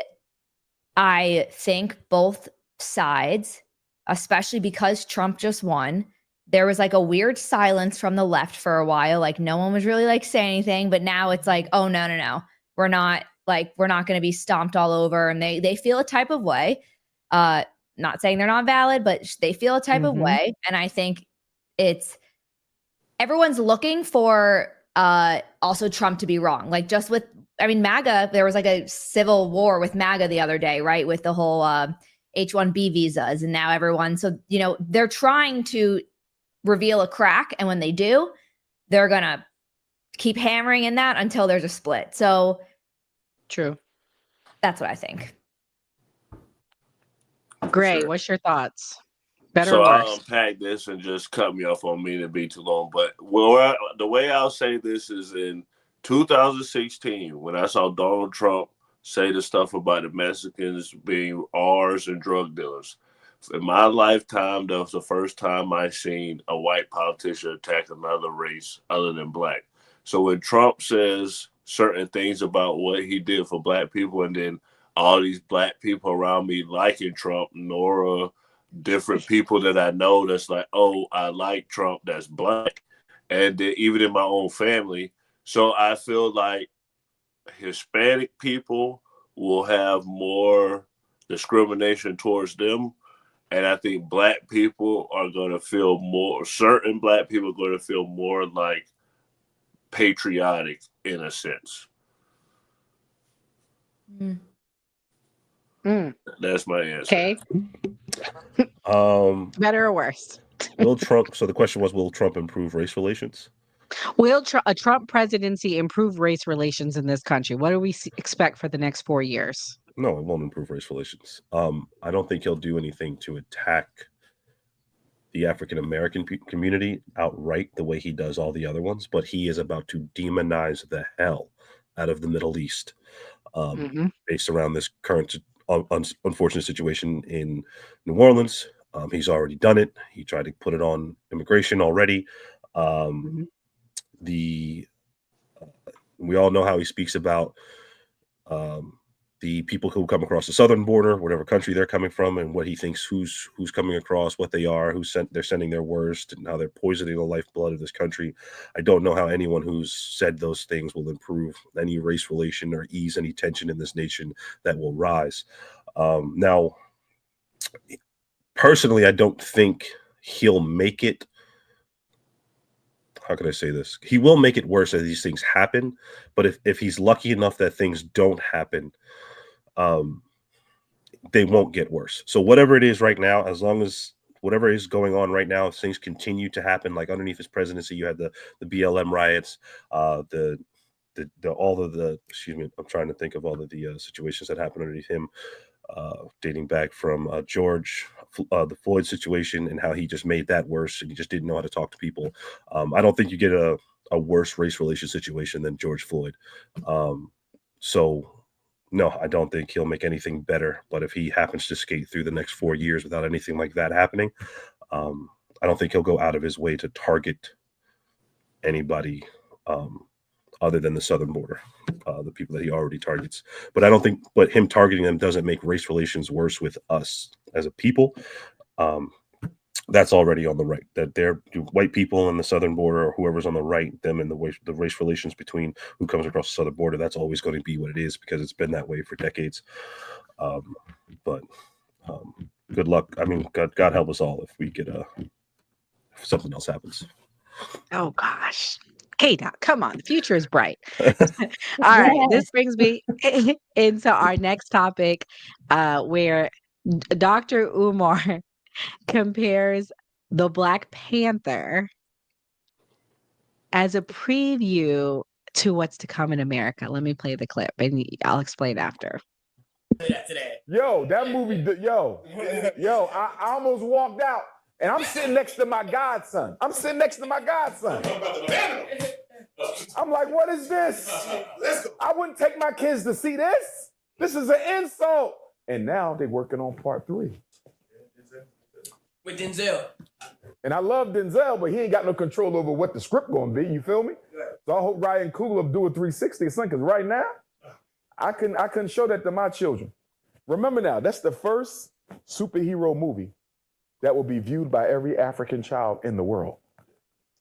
I think both sides, especially because Trump just won, there was like a weird silence from the left for a while. Like no one was really like saying anything, but now it's like, oh no. We're not going to be stomped all over. And they feel a type of way. Not saying they're not valid, but they feel a type of way. And I think everyone's looking for also Trump to be wrong. Like just with, I mean, MAGA, there was like a civil war with MAGA the other day, right? With the whole H-1B visas. And now everyone, so, you know, they're trying to reveal a crack. And when they do, they're going to keep hammering in that until there's a split. So true. That's what I think. Gray, what's your thoughts? Better so or worse? I'll unpack this and just cut me off on me to be too long. But the way I'll say this is in 2016, when I saw Donald Trump say the stuff about the Mexicans being R's and drug dealers. In my lifetime, that was the first time I seen a white politician attack another race other than black. So when Trump says certain things about what he did for black people, and then all these black people around me liking Trump, Nora, different people that I know that's like, oh, I like Trump, that's black. And then even in my own family. So I feel like Hispanic people will have more discrimination towards them. And I think black people are going to feel more, certain black people are going to feel more like patriotic in a sense. That's my answer. Okay. Better or worse? Will Trump, so the question was, will Trump improve race relations? Will a Trump presidency improve race relations in this country? What do we expect for the next 4 years? No, it won't improve race relations. I don't think he'll do anything to attack the African-American community outright the way he does all the other ones, but he is about to demonize the hell out of the Middle East based around this current unfortunate situation in New Orleans. He's already done it. He tried to put it on immigration already. We all know how he speaks about the people who come across the southern border, whatever country they're coming from, and what he thinks who's coming across, what they are, they're sending their worst, and how they're poisoning the lifeblood of this country. I don't know how anyone who's said those things will improve any race relation or ease any tension in this nation that will rise. Now, personally, I don't think he'll make it. How can I say this? He will make it worse as these things happen. But if he's lucky enough that things don't happen, they won't get worse. So whatever it is right now, as long as whatever is going on right now, if things continue to happen, like underneath his presidency, you had the BLM riots, excuse me, I'm trying to think of all of the situations that happened underneath him, dating back from the Floyd situation, and how he just made that worse, and he just didn't know how to talk to people. I don't think you get a worse race relation situation than George Floyd. So no, I don't think he'll make anything better. But if he happens to skate through the next 4 years without anything like that happening, I don't think he'll go out of his way to target anybody other than the southern border, the people that he already targets. But I don't think, but him targeting them doesn't make race relations worse with us as a people. that's already on the right. That they're white people on the southern border, or whoever's on the right, them and the race relations between who comes across the southern border. That's always going to be what it is because it's been that way for decades. But good luck. I mean, God help us all if we get if something else happens. Oh gosh. K-Dot, come on, the future is bright. All right, this brings me into our next topic, where Dr. Umar compares the Black Panther as a preview to what's to come in America. Let me play the clip and I'll explain after. Yo, that movie, I almost walked out. And I'm sitting next to my godson. I'm like, what is this? I wouldn't take my kids to see this. This is an insult. And now they're working on part 3. With Denzel. And I love Denzel, but he ain't got no control over what the script gonna be, you feel me? So I hope Ryan Coogler do a 360 or something, because right now, I couldn't show that to my children. Remember now, that's the first superhero movie that will be viewed by every African child in the world.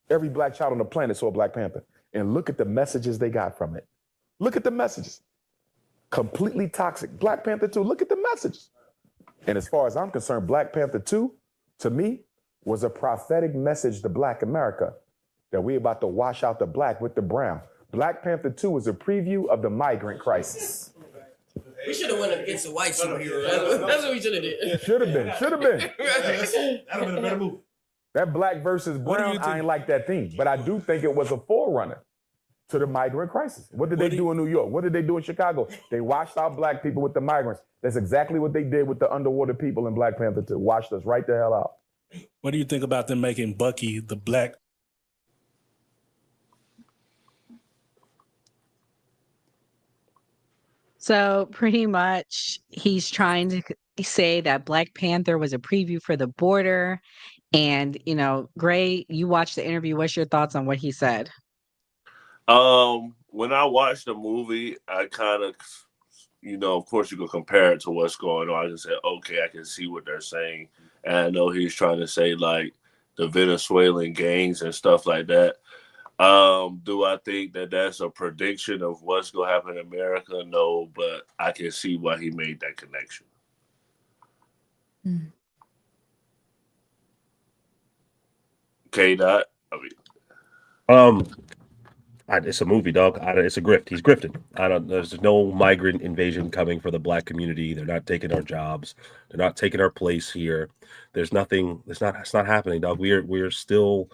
Every black child on the planet saw Black Panther. And look at the messages they got from it. Look at the messages. Completely toxic. Black Panther 2, look at the messages. And as far as I'm concerned, Black Panther 2, to me, was a prophetic message to Black America that we're about to wash out the black with the brown. Black Panther 2 was a preview of the migrant crisis. We should have went against the white superhero. That's what we should have did. Should have been. That'd have been a better move. That black versus brown, I ain't like that theme. But I do think it was a forerunner to the migrant crisis. What did they do in New York? What did they do in Chicago? They washed out black people with the migrants. That's exactly what they did with the underwater people in Black Panther 2. Washed us right the hell out. What do you think about them making Bucky the black? So pretty much he's trying to say that Black Panther was a preview for the border. And, Gray, you watched the interview. What's your thoughts on what he said? When I watched the movie, I kind of, of course you can compare it to what's going on. I just said, okay, I can see what they're saying. And I know he's trying to say like the Venezuelan gangs and stuff like that. Do I think that that's a prediction of what's going to happen in America? No, but I can see why he made that connection. K-Dot. It's a movie, dog. It's a grift. He's grifting. There's no migrant invasion coming for the black community. They're not taking our jobs. They're not taking our place here. There's nothing. It's not happening, dog. We're still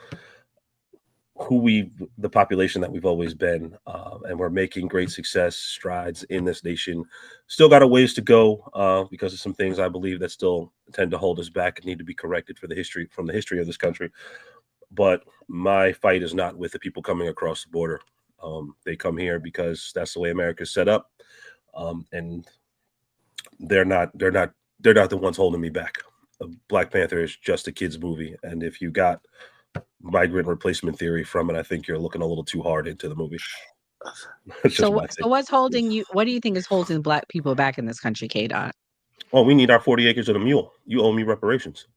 the population that we've always been, and we're making great strides in this nation. Still got a ways to go because of some things I believe that still tend to hold us back and need to be corrected from the history of this country. But my fight is not with the people coming across the border. They come here because that's the way America's set up, and they're not the ones holding me back. Black Panther is just a kid's movie, and if you got migrant replacement theory from it, I think you're looking a little too hard into the movie. So what's holding you? What do you think is holding black people back in this country, K-Dot? Oh, we need our 40 acres of a mule. You owe me reparations.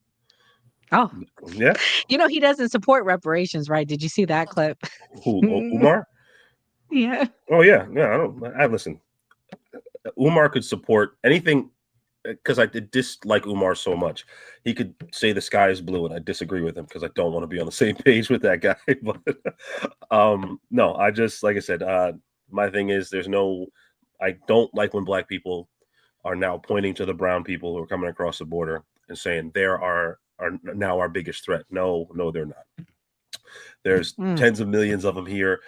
Oh, yeah. He doesn't support reparations, right? Did you see that clip? Who, Umar? Yeah. Oh yeah. I listen. Umar could support anything because I did dislike Umar so much. He could say the sky is blue, and I disagree with him because I don't want to be on the same page with that guy. But no, I just, like I said, my thing is I don't like when black people are now pointing to the brown people who are coming across the border and saying there are now our biggest threat. No, they're not. There's tens of millions of them here.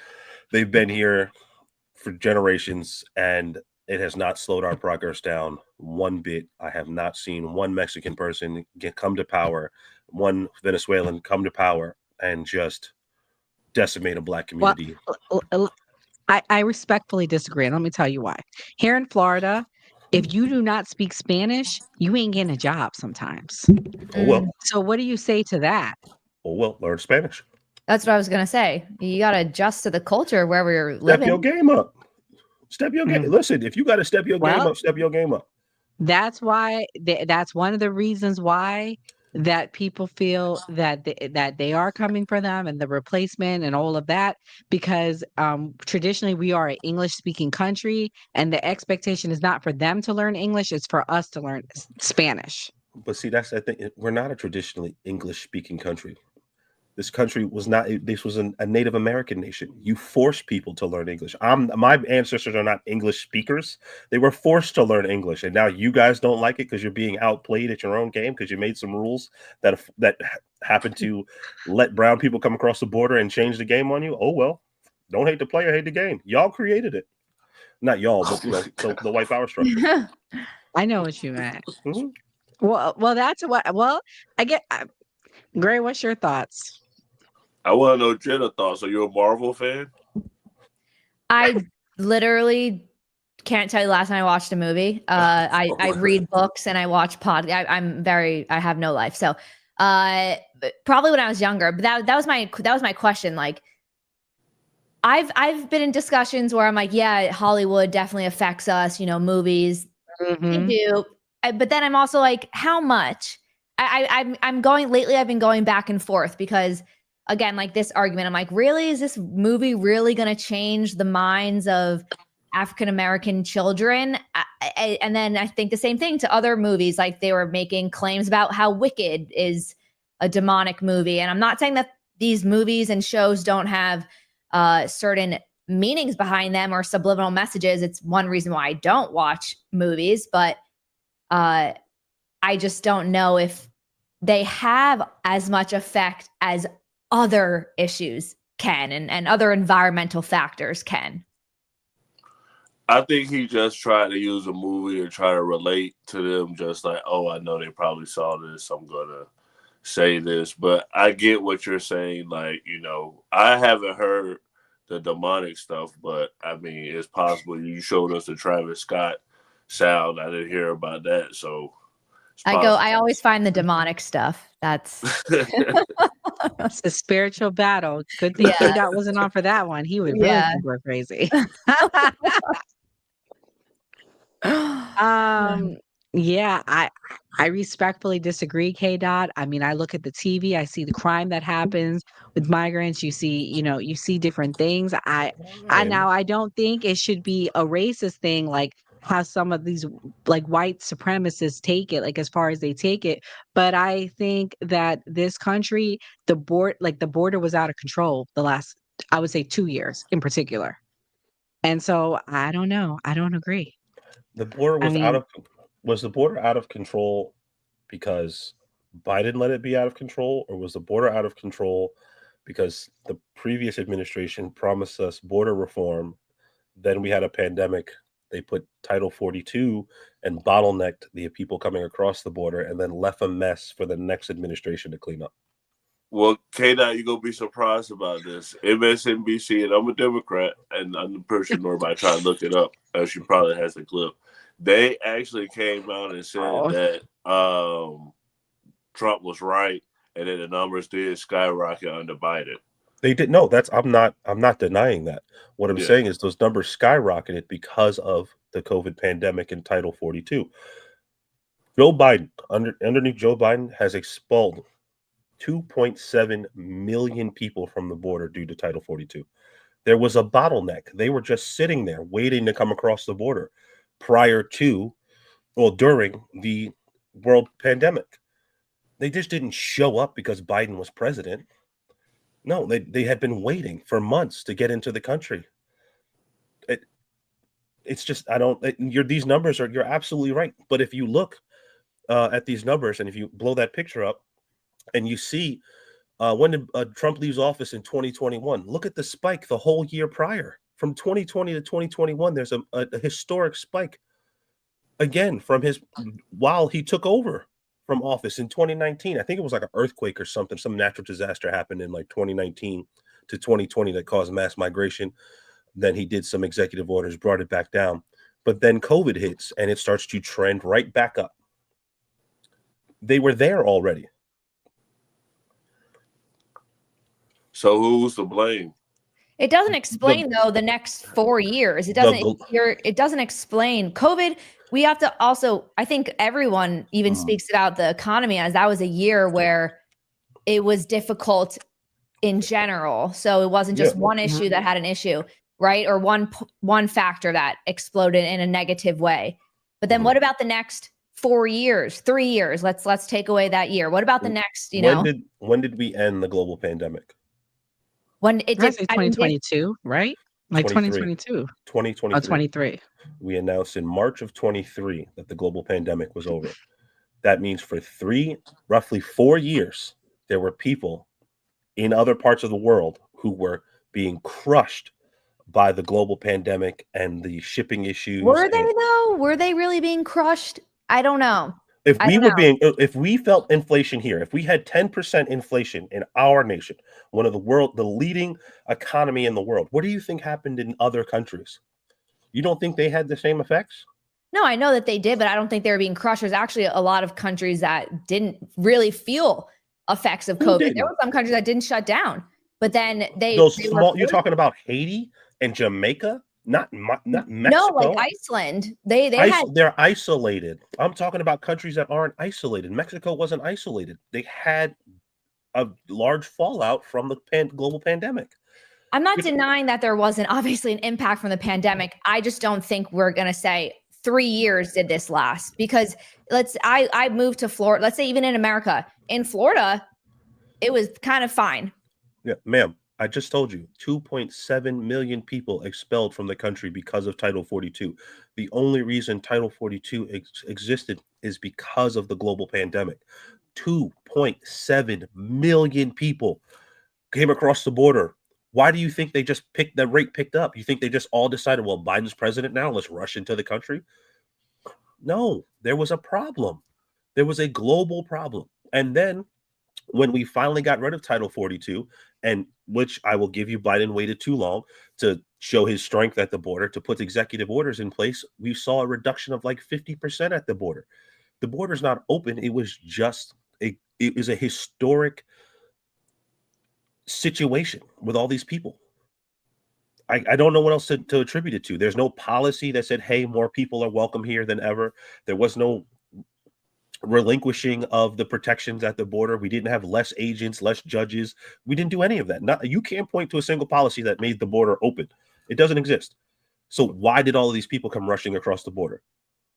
They've been here for generations, and it has not slowed our progress down one bit. I have not seen one Mexican person come to power, one Venezuelan come to power and just decimate a black community. Well, I respectfully disagree, and let me tell you why. Here in Florida, if you do not speak Spanish, you ain't getting a job sometimes. Oh, well. So what do you say to that? Oh, well, learn Spanish. That's what I was going to say. You got to adjust to the culture where we're living. Step your game up. Step your game. Listen, if you got to step your game up, step your game up. That's why. That's one of the reasons why that people feel that they are coming for them and the replacement and all of that, because traditionally we are an English speaking country, and the expectation is not for them to learn English, it's for us to learn Spanish. But see, that's I think we're not a traditionally English speaking country. This country was not. This was a Native American nation. You force people to learn English. My ancestors are not English speakers. They were forced to learn English, and now you guys don't like it because you're being outplayed at your own game because you made some rules that happen to let brown people come across the border and change the game on you. Oh well, don't hate the player, hate the game. Y'all created it, not y'all, but the white power structure. I know what you meant. Mm-hmm. Well, that's what. Well, I get. Gray, what's your thoughts? I want to know Jenna's thoughts. Are you a Marvel fan? I literally can't tell you the last time I watched a movie. I read books and I watch I have no life. So probably when I was younger, but that was my question. Like I've been in discussions where I'm like, yeah, Hollywood definitely affects us, movies. They do. But then I'm also like, how much? I'm going lately, I've been going back and forth because again, like this argument, I'm like, really, is this movie really going to change the minds of African-American children? And then I think the same thing to other movies, like they were making claims about how Wicked is a demonic movie. And I'm not saying that these movies and shows don't have certain meanings behind them or subliminal messages. It's one reason why I don't watch movies, but I just don't know if they have as much effect as other issues can and other environmental factors can. I think he just tried to use a movie to try to relate to them, just like, oh, I know they probably saw this, I'm gonna say this. But I get what you're saying. Like, I haven't heard the demonic stuff, but I mean, it's possible. You showed us the Travis Scott sound. I didn't hear about that, so I always find the demonic stuff. That's it's a spiritual battle. Good thing K-Dot wasn't on for that one. He would really think we're crazy. Yeah, I respectfully disagree, K-Dot. I mean, I look at the TV, I see the crime that happens with migrants. You see different things. I don't think it should be a racist thing, like how some of these like white supremacists take it, like as far as they take it. But I think that this country, the border was out of control the last, I would say 2 years in particular. And so I don't know. I don't agree. The border was the border out of control because Biden let it be out of control, or was the border out of control because the previous administration promised us border reform? Then we had a pandemic. They put Title 42 and bottlenecked the people coming across the border, and then left a mess for the next administration to clean up. Well, K-Dot, you're going to be surprised about this. MSNBC, and I'm a Democrat, and I'm pretty sure nobody tried to look it up. She probably has the clip. They actually came out and said that Trump was right, and then the numbers did skyrocket under Biden. They did. No, I'm not denying that. What I'm saying is those numbers skyrocketed because of the COVID pandemic and Title 42. Joe Biden, underneath Joe Biden, has expelled 2.7 million people from the border due to Title 42. There was a bottleneck. They were just sitting there waiting to come across the border during the world pandemic. They just didn't show up because Biden was president. No, they had been waiting for months to get into the country. It's just, these numbers you're absolutely right. But if you look at these numbers, and if you blow that picture up and you see when did Trump leaves office in 2021, look at the spike the whole year prior. From 2020 to 2021, there's a historic spike again while he took over from office in 2019. I think it was like an earthquake or something. Some natural disaster happened in like 2019 to 2020 that caused mass migration. Then he did some executive orders, brought it back down. But then COVID hits and it starts to trend right back up. They were there already. So who's to blame? It doesn't explain though the next 4 years. It doesn't explain COVID. We have to also, I think everyone even speaks about the economy as that was a year where it was difficult in general. So it wasn't just one issue that had an issue, right? Or one factor that exploded in a negative way. But then what about the next 4 years, 3 years? Let's take away that year. What about the next, when did we end the global pandemic? When it did 2022, right? Like 2022. 2023. Oh, 23. We announced in March of 23 that the global pandemic was over. That means for roughly 4 years, there were people in other parts of the world who were being crushed by the global pandemic and the shipping issues. Were they though? Were they really being crushed? I don't know. If we felt inflation here, if we had 10% inflation in our nation, one of the leading economy in the world, what do you think happened in other countries? You don't think they had the same effects? No, I know that they did, but I don't think they were being crushed. There's actually a lot of countries that didn't really feel effects of COVID. There were some countries that didn't shut down, but then you're talking about Haiti and Jamaica, not Mexico. No, like Iceland. They're isolated. I'm talking about countries that aren't isolated. Mexico wasn't isolated. They had a large fallout from the global pandemic. I'm not denying that there wasn't obviously an impact from the pandemic. I just don't think we're going to say 3 years did this last, because I moved to Florida. Let's say even in America, in Florida, it was kind of fine. Yeah, ma'am. I just told you 2.7 million people expelled from the country because of Title 42. The only reason Title 42 existed is because of the global pandemic. 2.7 million people came across the border. Why do you think they just picked up? You think they just all decided, well, Biden's president now, let's rush into the country? No, there was a problem. There was a global problem. And then when we finally got rid of Title 42, and which I will give you, Biden waited too long to show his strength at the border, to put executive orders in place, we saw a reduction of like 50% at the border. The border's not open. It was just a historic situation with all these people. I don't know what else to attribute it to. There's no policy that said, hey, more people are welcome here than ever. There was no relinquishing of the protections at the border. We didn't have less agents, less judges. We didn't do any of that. You can't point to a single policy that made the border open. It doesn't exist. So why did all of these people come rushing across the border?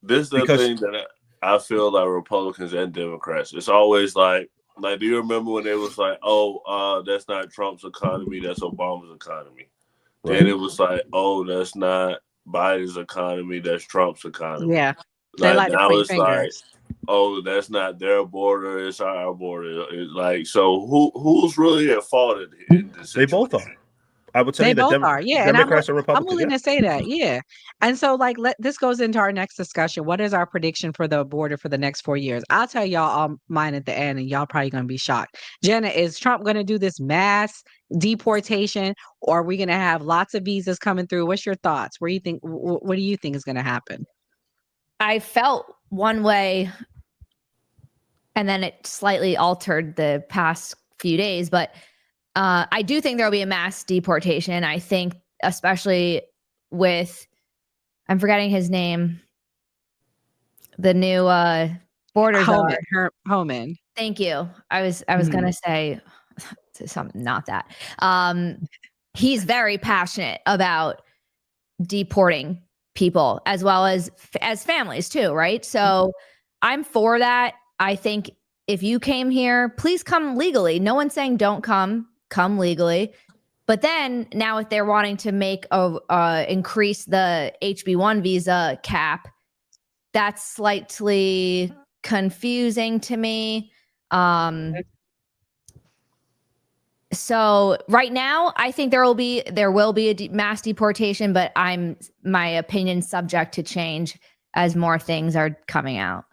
This is the thing that I feel like Republicans and Democrats, it's always like, do you remember when they was like, oh, that's not Trump's economy, that's Obama's economy. Right. Then it was like, oh, that's not Biden's economy, that's Trump's economy. Yeah. They like now it's fingers. like, oh, that's not their border, it's our border. It's like, so who's really at fault in this situation? They both are. I would say they both are. Yeah. Democrats and and Republicans. I'm willing to say that. Yeah. And so this goes into our next discussion. What is our prediction for the border for the next 4 years? I'll tell y'all mine at the end, and y'all probably going to be shocked. Jenna, is Trump going to do this mass deportation, or are we going to have lots of visas coming through? What's your thoughts? What do you think is going to happen? I felt one way, and then it slightly altered the past few days, but I do think there will be a mass deportation. I think, especially with, I'm forgetting his name, the new border czar. Homan. Thank you. I was gonna say something, not that. He's very passionate about deporting people as well as families too, right? So I'm for that. I think if you came here, please come legally. No one's saying don't come legally. But then now if they're wanting to make increase the HB1 visa cap, that's slightly confusing to me. So right now, I think there will be a mass deportation, but my opinion subject to change as more things are coming out.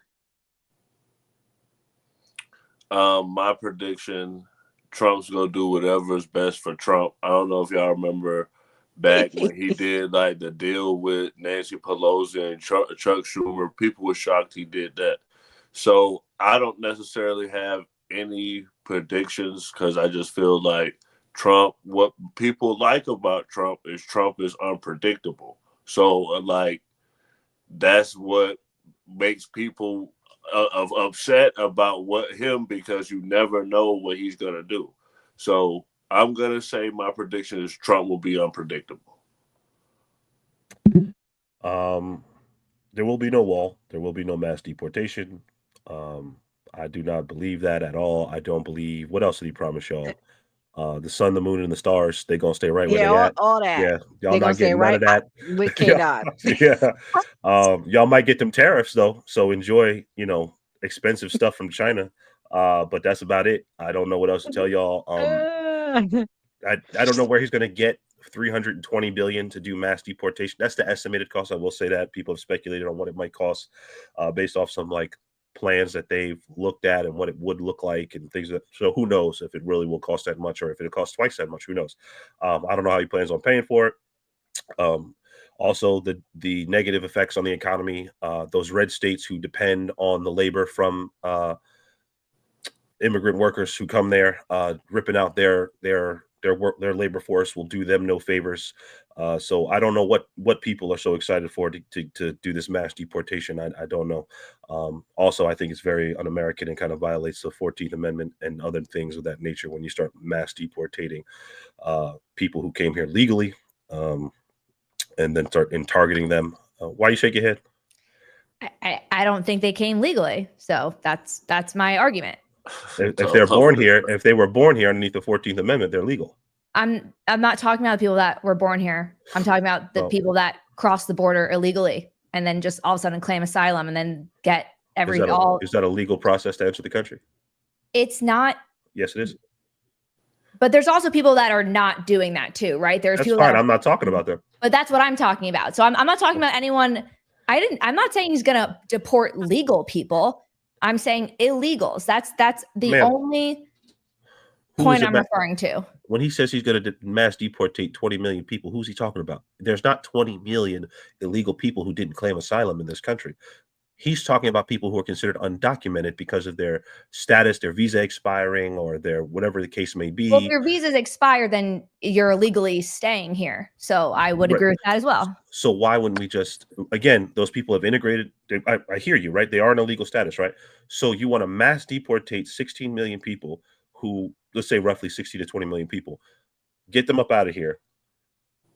My prediction, Trump's gonna do whatever is best for Trump. I don't know if y'all remember back when he did like the deal with Nancy Pelosi and Chuck Schumer. People were shocked he did that. So I don't necessarily have any predictions because I just feel like Trump, what people like about Trump is unpredictable. So like that's what makes people upset about him, because you never know what he's gonna do. So I'm gonna say my prediction is Trump will be unpredictable. There will be no wall. There will be no mass deportation. I do not believe that at all. I don't believe. What else did he promise y'all? The sun, the moon, and the stars, they gonna stay right where Yeah, they at. all that. Yeah, y'all They gonna not stay getting none right of that. with K Dot. Yeah. Y'all might get them tariffs though, so enjoy, expensive stuff from China. But that's about it. I don't know what else to tell y'all. I don't know where he's gonna get 320 billion to do mass deportation. That's the estimated cost. I will say that people have speculated on what it might cost, based off some like plans that they've looked at and what it would look like and things. So who knows if it really will cost that much, or if it costs twice that much? Who knows? I don't know how he plans on paying for it. Also, the negative effects on the economy. Those red states who depend on the labor from immigrant workers who come there, ripping out their labor force will do them no favors. So I don't know what people are so excited for to do this mass deportation. I don't know. Also, I think it's very un-American and kind of violates the 14th Amendment and other things of that nature when you start mass deportating people who came here legally, and then start targeting them. Why you shake your head? I don't think they came legally, so that's my argument. If they're born here, if they were born here underneath the 14th Amendment, they're legal. I'm not talking about the people that were born here. I'm talking about the people that cross the border illegally and then just all of a sudden claim asylum and then get Is that a legal process to enter the country? It's not. Yes, it is. But there's also people that are not doing that too, right? There's That's people fine. I'm not talking about them. But that's what I'm talking about. So I'm not talking about anyone. I'm not saying he's going to deport legal people. I'm saying illegals. That's the only point I'm referring to. When he says he's going to mass deportate 20 million people, who's he talking about? There's not 20 million illegal people who didn't claim asylum in this country. He's talking about people who are considered undocumented because of their status, their visa expiring, or their whatever the case may be. Well, if your visa's expired, then you're illegally staying here. So I would agree with that as well. So why wouldn't we just, again, those people have integrated. I hear you, right? They are in a legal status, right? So you want to mass deportate 16 million people who, let's say roughly 60 to 20 million people, get them up out of here,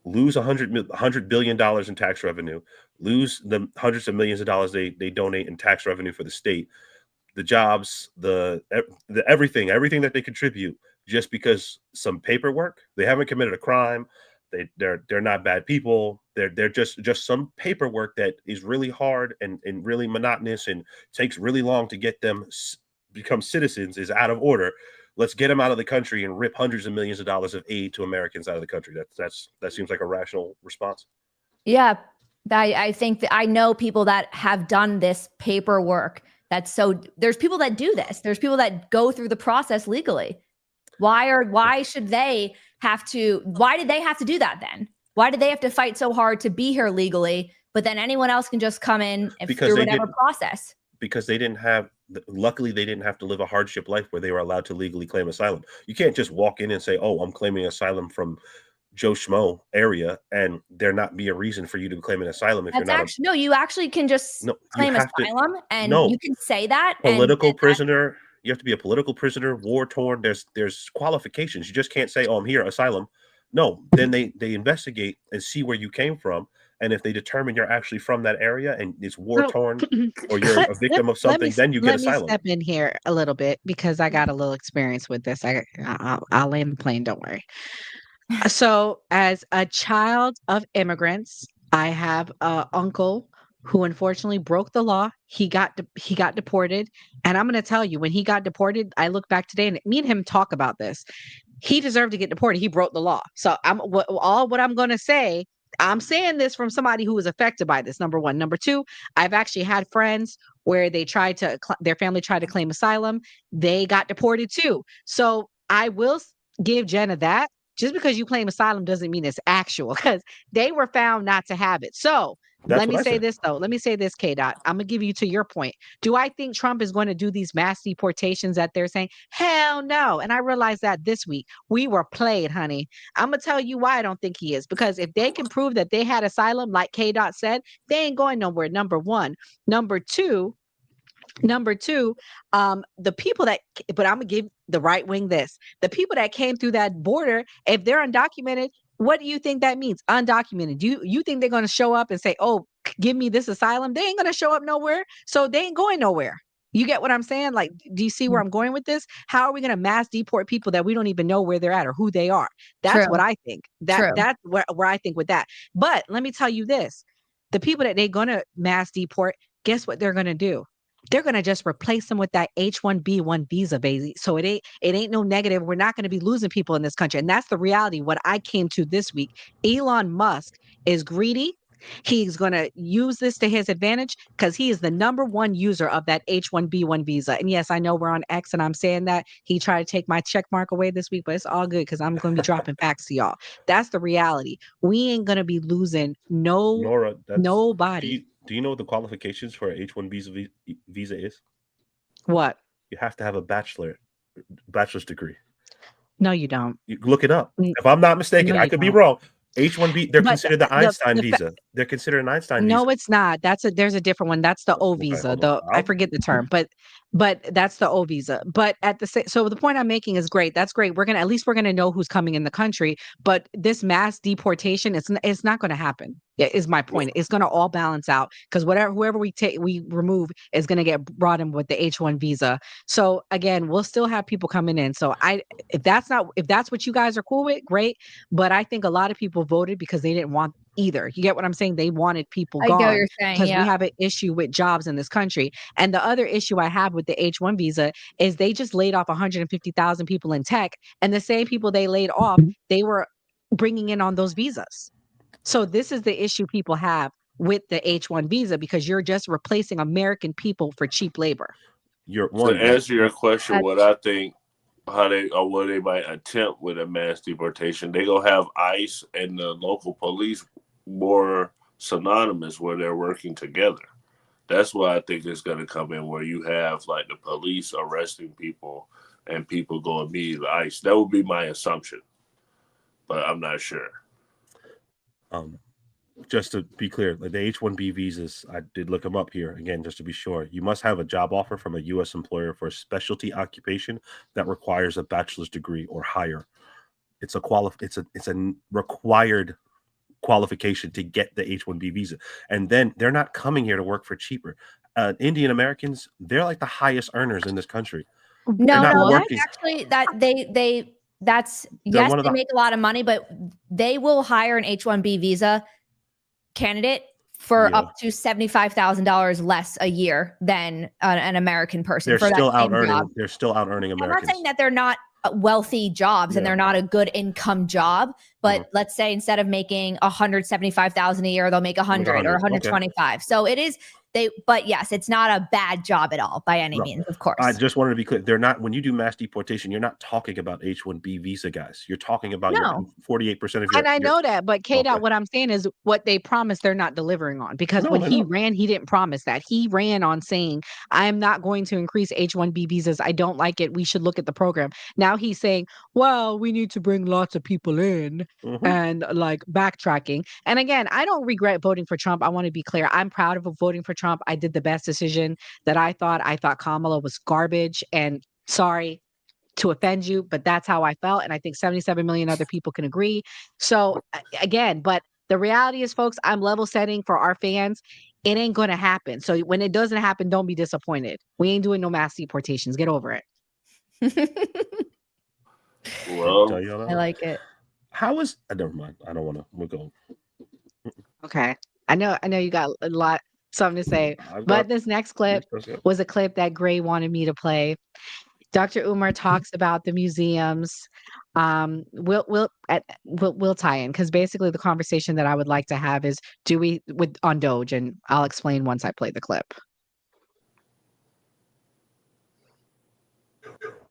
lose $100 billion in tax revenue, lose the hundreds of millions of dollars they donate in tax revenue for the state, the jobs, the everything that they contribute, just because some paperwork. They haven't committed a crime. They're not bad people. They're just some paperwork that is really hard and really monotonous and takes really long to get them become citizens is out of order. Let's get them out of the country and rip hundreds of millions of dollars of aid to Americans out of the country. That seems like a rational response. Yeah, I think that I know people that have done this paperwork. There's people that do this. There's people that go through the process legally. Why should they have to? Why did they have to do that then? Why did they have to fight so hard to be here legally? But then anyone else can just come in and through whatever process. Because luckily they didn't have to live a hardship life where they were allowed to legally claim asylum. You can't just walk in and say, oh, I'm claiming asylum from Joe Schmo area, and there not be a reason for you to claim an asylum if you're not. No, you actually can just claim asylum, and you can say that. Political prisoner. You have to be a political prisoner, war torn. There's qualifications. You just can't say, oh, I'm here, asylum. No, then they investigate and see where you came from. And if they determine you're actually from that area and it's war torn or you're a victim of something, then you get asylum. Let me step in here a little bit because I got a little experience with this. I'll land the plane. Don't worry. So as a child of immigrants, I have an uncle who unfortunately broke the law. He got deported. And I'm going to tell you, when he got deported, I look back today and me and him talk about this. He deserved to get deported. He broke the law. So what I'm going to say, I'm saying this from somebody who was affected by this, number one. Number two, I've actually had friends where their family tried to claim asylum. They got deported too. So I will give Jenna that. Just because you claim asylum doesn't mean it's actual, because they were found not to have it. So Let me say this though. Let me say this, K Dot. I'm gonna give you to your point. Do I think Trump is going to do these mass deportations that they're saying? Hell no. And I realized that this week we were played, honey. I'm gonna tell you why I don't think he is. Because if they can prove that they had asylum, like K Dot said, they ain't going nowhere. Number one. Number two, the people that, but I'm gonna give the right wing this. The people that came through that border, if they're undocumented, what do you think that means? Undocumented. Do you think they're gonna show up and say, "Oh, give me this asylum"? They ain't gonna show up nowhere, so they ain't going nowhere. You get what I'm saying? Like, do you see where I'm going with this? How are we gonna mass deport people that we don't even know where they're at or who they are? That's True. what I think. True. That's where I think with that. But let me tell you this: the people that they're gonna mass deport, guess what they're gonna do? They're gonna just replace them with that H-1B1 visa, baby. So it ain't no negative. We're not gonna be losing people in this country, and that's the reality. What I came to this week, Elon Musk is greedy. He's gonna use this to his advantage because he is the number one user of that H-1B1 visa. And yes, I know we're on X, and I'm saying that he tried to take my check mark away this week, but it's all good because I'm gonna be dropping facts to y'all. That's the reality. We ain't gonna be losing Nora, nobody. Do you know what the qualifications for an H-1B visa is? What? You have to have a bachelor's degree. No, you don't. You look it up. If I'm not mistaken, No, I you could be don't. wrong. H-1B, they're But considered the Einstein visa. They're considered an Einstein visa. no, it's not. There's a different one. That's the O Okay, visa. hold on. I forget the term, but that's the O visa. But at the same, so the point I'm making is great. That's great. At least we're gonna know who's coming in the country. But this mass deportation, it's not gonna happen. Is my point. It's gonna all balance out because whoever we remove is gonna get brought in with the H-1 visa. So again, we'll still have people coming in. So if that's what you guys are cool with, great. But I think a lot of people voted because they didn't want either. You get what I'm saying? They wanted people I get what gone you're saying, because we yeah. have an issue with jobs in this country. And the other issue I have with the H-1 visa is they just laid off 150,000 people in tech, and the same people they laid off, they were bringing in on those visas. So this is the issue people have with the H-1 visa because you're just replacing American people for cheap labor. To answer your question, what I think what they might attempt with a mass deportation, they gonna have ICE and the local police more synonymous where they're working together. That's why I think it's gonna come in where you have like the police arresting people and people go immediately to ICE. That would be my assumption, but I'm not sure. Just to be clear, like the H-1B visas, I did look them up here again, just to be sure. You must have a job offer from a U.S. employer for a specialty occupation that requires a bachelor's degree or higher. It's a required qualification to get the H-1B visa, and then they're not coming here to work for cheaper. Indian Americans, they're like the highest earners in this country. No, that's actually they make a lot of money, but they will hire an H-1B visa candidate for up to $75,000 less a year than an American person. They're still out earning. They're still out earning Americans. I'm not saying that they're not wealthy jobs and they're not a good income job, but let's say instead of making $175,000 a year, they'll make 100 or 125. Okay. So it is. But yes, it's not a bad job at all by any means, of course. I just wanted to be clear. They're not, when you do mass deportation, you're not talking about H-1B visa guys. You're talking about your 48% of your. And I know that, but K-Dot, what I'm saying is what they promised they're not delivering on, because when he ran, he didn't promise that. He ran on saying, I'm not going to increase H-1B visas. I don't like it. We should look at the program. Now he's saying, well, we need to bring lots of people in and like backtracking. And again, I don't regret voting for Trump. I want to be clear. I'm proud of voting for Trump. I did the best decision that I thought. I thought Kamala was garbage, and sorry to offend you, but that's how I felt. And I think 77 million other people can agree. So again, but the reality is, folks, I'm level setting for our fans. It ain't going to happen. So when it doesn't happen, don't be disappointed. We ain't doing no mass deportations. Get over it. Well, I like it. How is, never mind. I don't want to, we'll go. Okay. I know you got a lot, something to say, but this next clip was a clip that Gray wanted me to play. Dr. Umar talks about the museums. We'll tie in, because basically the conversation that I would like to have is on Doge, and I'll explain once I play the clip.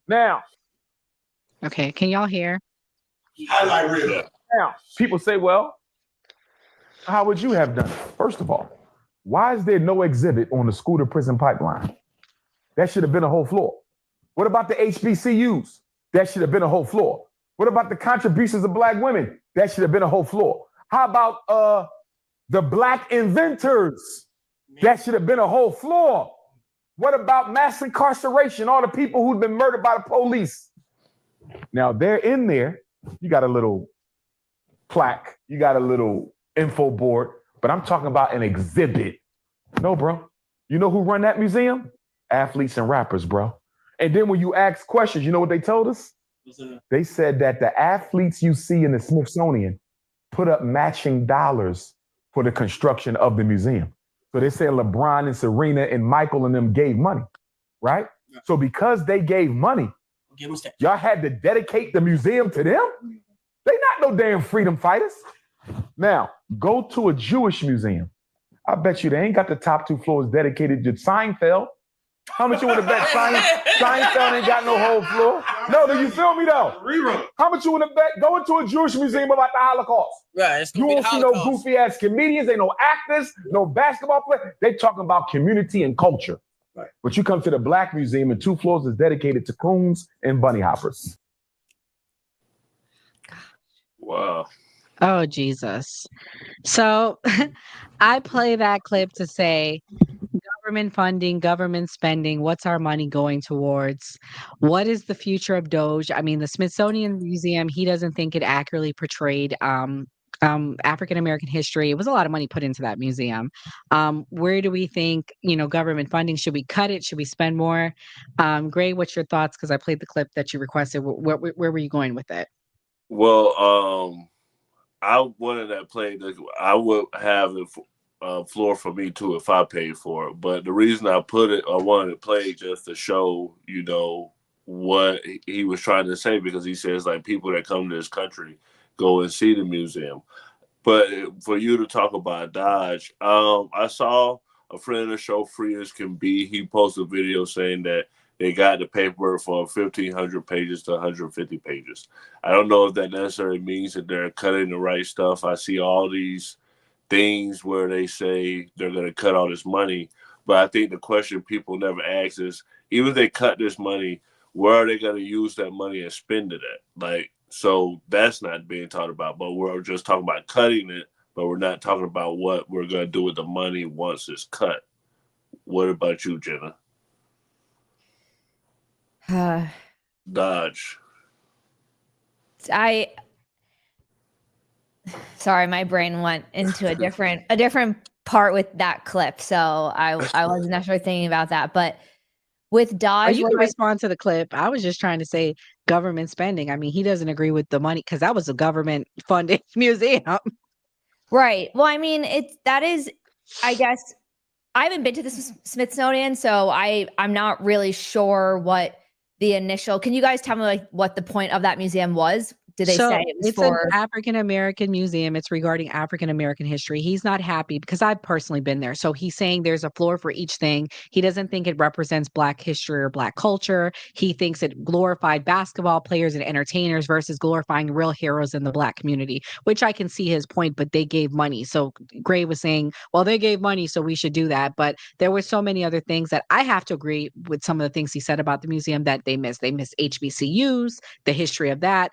Now, okay, can y'all hear? Now, people say, well, How would you have done it? First of all, why is there no exhibit on the school to prison pipeline? That should have been a whole floor. What about the HBCUs? That should have been a whole floor. What about the contributions of Black women? That should have been a whole floor. How about the Black inventors? That should have been a whole floor. What about mass incarceration? All the people who've been murdered by the police. Now they're in there. You got a little plaque. You got a little info board. But I'm talking about an exhibit. No, bro. You know who run that museum? Athletes and rappers, bro. And then when you ask questions, you know what they told us? They said that the athletes you see in the Smithsonian put up matching dollars for the construction of the museum. So they said LeBron and Serena and Michael and them gave money, right? Yeah. So because they gave money, y'all had to dedicate the museum to them? They not no damn freedom fighters. Now, go to a Jewish museum. I bet you they ain't got the top 2 floors dedicated to Seinfeld. How much you want to bet Seinfeld ain't got no whole floor? No, do you feel me though? Rerun. How much you want to bet going to a Jewish museum about the Holocaust? Right. You won't see no goofy ass comedians, ain't no actors, no basketball players. They talking about community and culture. Right. But you come to the Black museum and 2 floors is dedicated to coons and bunny hoppers. Wow. Oh, Jesus. So I play that clip to say government funding, government spending, what's our money going towards? What is the future of Doge? I mean, the Smithsonian Museum, he doesn't think it accurately portrayed African-American history. It was a lot of money put into that museum. Where do we think, government funding? Should we cut it? Should we spend more? Gray, what's your thoughts? Because I played the clip that you requested. Where were you going with it? Well, I wanted that play. I would have a floor for me too if I paid for it. But the reason I wanted it played just to show, what he was trying to say, because he says like people that come to this country go and see the museum. But for you to talk about Dodge, I saw a friend of the show, Free as Can Be. He posted a video saying that they got the paperwork from 1,500 pages to 150 pages. I don't know if that necessarily means that they're cutting the right stuff. I see all these things where they say they're going to cut all this money. But I think the question people never ask is, even if they cut this money, where are they going to use that money and spend it at? So that's not being talked about. But we're just talking about cutting it, but we're not talking about what we're going to do with the money once it's cut. What about you, Jenna? Dodge. Sorry, my brain went into a different part with that clip, so I wasn't necessarily thinking about that. But with Dodge, you can respond to the clip. I was just trying to say government spending. I mean, he doesn't agree with the money because that was a government funded museum, right? Well, I mean, that is, I guess, I haven't been to the Smithsonian, so I'm not really sure what the initial. Can you guys tell me what the point of that museum was? Did they say it was for an African-American museum? It's regarding African-American history. He's not happy because I've personally been there. So he's saying there's a floor for each thing. He doesn't think it represents Black history or Black culture. He thinks it glorified basketball players and entertainers versus glorifying real heroes in the Black community, which I can see his point, but they gave money. So Gray was saying, well, they gave money, so we should do that. But there were so many other things that I have to agree with some of the things he said about the museum that they missed. They missed HBCUs, the history of that.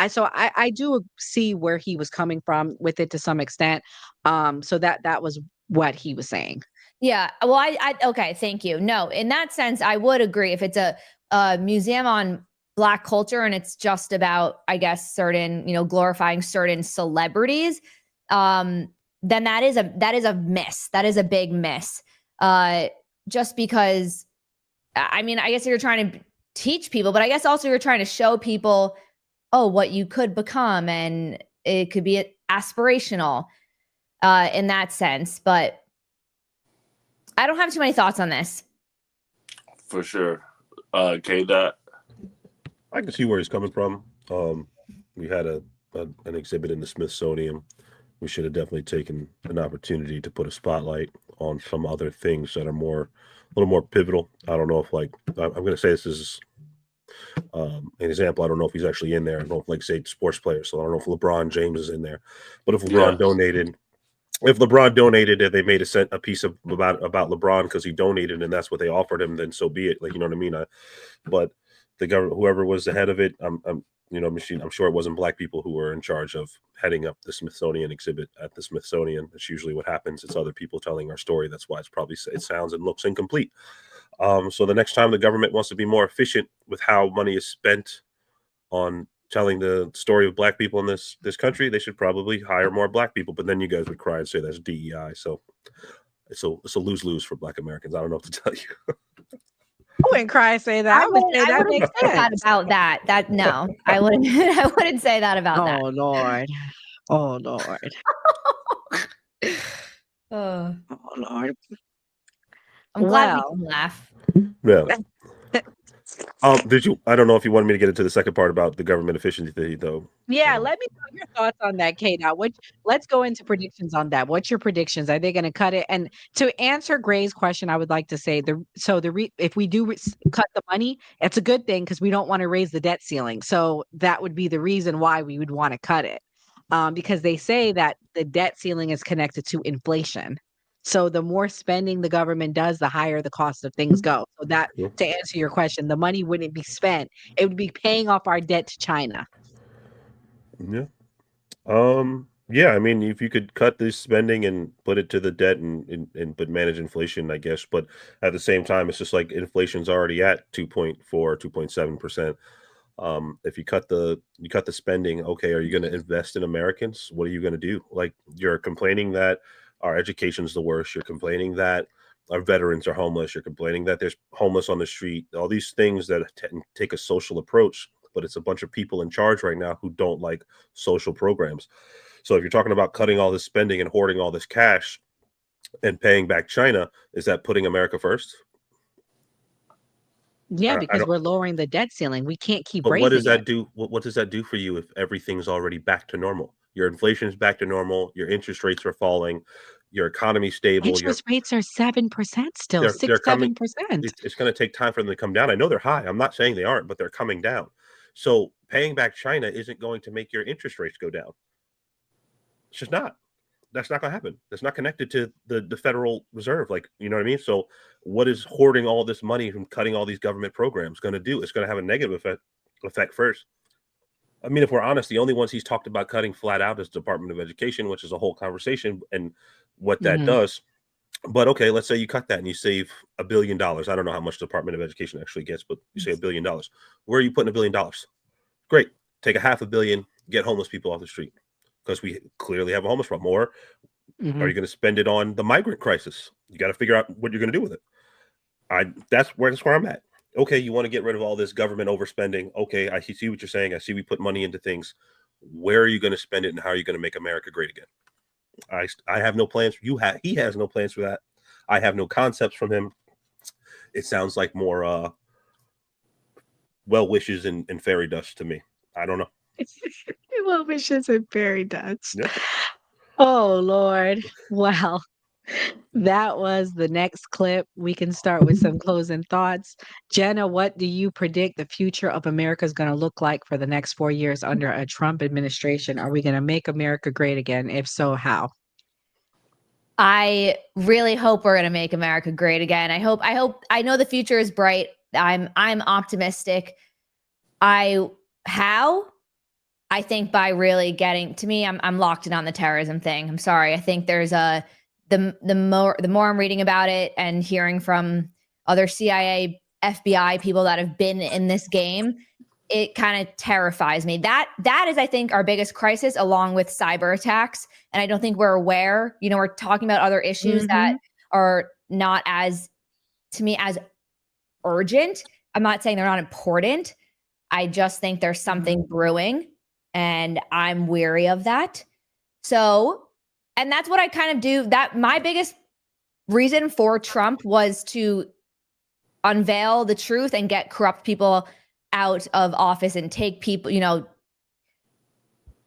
So I do see where he was coming from with it to some extent. So that was what he was saying. Yeah. Well, I okay. Thank you. No, in that sense, I would agree. If it's a museum on Black culture and it's just about, I guess, certain, glorifying certain celebrities, then that is a miss. That is a big miss. Just because, I mean, I guess you're trying to teach people, but I guess also you're trying to show people, what you could become, and it could be aspirational in that sense. But I don't have too many thoughts on this. For sure. K-Dot. I can see where he's coming from. We had an exhibit in the Smithsonian. We should have definitely taken an opportunity to put a spotlight on some other things that are a little more pivotal. I don't know if I'm going to say this is an example. I don't know if he's actually in there. I don't know if, say, sports players. So I don't know if LeBron James is in there. But if LeBron donated if LeBron donated and they made a piece about LeBron because he donated and that's what they offered him, then so be it. Like, you know what I mean? But the government, whoever was the head of it, I'm sure it wasn't black people who were in charge of heading up the Smithsonian exhibit at the Smithsonian. That's usually what happens. It's other people telling our story. That's why it sounds and looks incomplete. So the next time the government wants to be more efficient with how money is spent on telling the story of black people in this country, they should probably hire more black people. But then you guys would cry and say that's DEI. So it's a lose-lose for black Americans. I don't know what to tell you. I wouldn't cry and say that. I would say that makes sense. About that. No, I wouldn't. I wouldn't say that about that. Oh Lord. Oh Lord. Oh Lord. I'm glad we can laugh. Yeah. I don't know if you wanted me to get into the second part about the government efficiency though. Yeah, let me know your thoughts on that, Kate. Let's go into predictions on that. What's your predictions? Are they going to cut it? And to answer Gray's question, I would like to say if we do cut the money, it's a good thing because we don't want to raise the debt ceiling. So that would be the reason why we would want to cut it, because they say that the debt ceiling is connected to inflation. So the more spending the government does, the higher the cost of things go. So that, to answer your question, the money wouldn't be spent. It would be paying off our debt to China. Yeah. Yeah, I mean, if you could cut this spending and put it to the debt and but manage inflation, I guess. But at the same time, it's just like inflation's already at 2.4, 2.7%. If you cut the spending, okay, are you going to invest in Americans? What are you going to do? Like, you're complaining that our education's the worst. You're complaining that our veterans are homeless. You're complaining that there's homeless on the street. All these things that take a social approach, but it's a bunch of people in charge right now who don't like social programs. So if you're talking about cutting all this spending and hoarding all this cash and paying back China, is that putting America first? Yeah, because we're lowering the debt ceiling. We can't keep raising it. What does that do? What does that do for you if everything's already back to normal? Your inflation is back to normal. Your interest rates are falling. Your economy's stable. Interest rates are 7% still, 7%. It's going to take time for them to come down. I know they're high. I'm not saying they aren't, but they're coming down. So paying back China isn't going to make your interest rates go down. It's just not. That's not going to happen. That's not connected to the Federal Reserve. Like, you know what I mean? So what is hoarding all this money from cutting all these government programs going to do? It's going to have a negative effect first. I mean, if we're honest, the only ones he's talked about cutting flat out is Department of Education, which is a whole conversation and what that does. But okay, let's say you cut that and you save $1 billion. I don't know how much the Department of Education actually gets, but you say $1 billion. Where are you putting $1 billion? Great. Take $500 million, get homeless people off the street, because we clearly have a homeless problem. Or are you going to spend it on the migrant crisis? You got to figure out what you're going to do with it. That's where I'm at. Okay, you want to get rid of all this government overspending. Okay, I see what you're saying. I see we put money into things. Where are you going to spend it, and how are you going to make America great again? I have no plans. He has no plans for that. I have no concepts from him. It sounds like more well wishes and fairy dust to me. I don't know. Well wishes and fairy dust. Yeah. Oh Lord. Wow. That was the next clip. We can start with some closing thoughts. Jenna, what do you predict the future of America is going to look like for the next 4 years under a Trump administration? Are we going to make America great again? If so, how? I really hope we're going to make America great again. I know the future is bright. I'm optimistic. How? I think by really getting, to me, I'm locked in on the terrorism thing. I'm sorry. I think there's the more I'm reading about it and hearing from other CIA, FBI people that have been in this game, it kind of terrifies me. That is, I think, our biggest crisis, along with cyber attacks. And I don't think we're aware. You know, we're talking about other issues that are not as, to me, as urgent. I'm not saying they're not important. I just think there's something brewing, and I'm weary of that. So, and that's what I kind of do. That my biggest reason for Trump was to unveil the truth and get corrupt people out of office and take people, you know,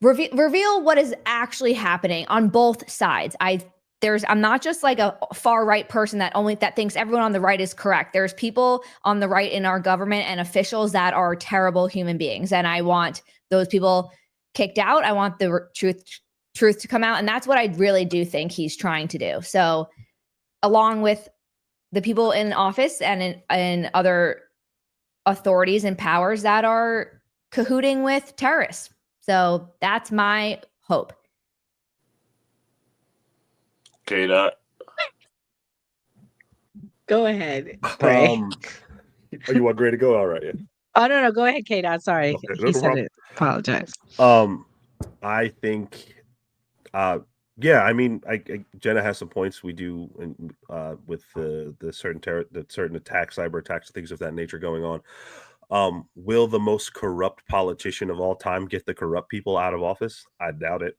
reveal what is actually happening on both sides. I'm not just like a far right person that thinks everyone on the right is correct. There's people on the right in our government and officials that are terrible human beings. And I want those people kicked out. I want the truth truth to come out. And that's what I really do think he's trying to do. So along with the people in office and in other authorities and powers that are cahooting with terrorists. So that's my hope. K-Dot. Go ahead, Gray. Oh, you want Gray to go? All right. Yeah. Oh, no. Go ahead, Kate. Sorry. Okay, He no said problem. it. Apologize. I think, yeah, I mean, Jenna has some points. We do with the certain attacks, cyber attacks, things of that nature going on. Will the most corrupt politician of all time get the corrupt people out of office? I doubt it.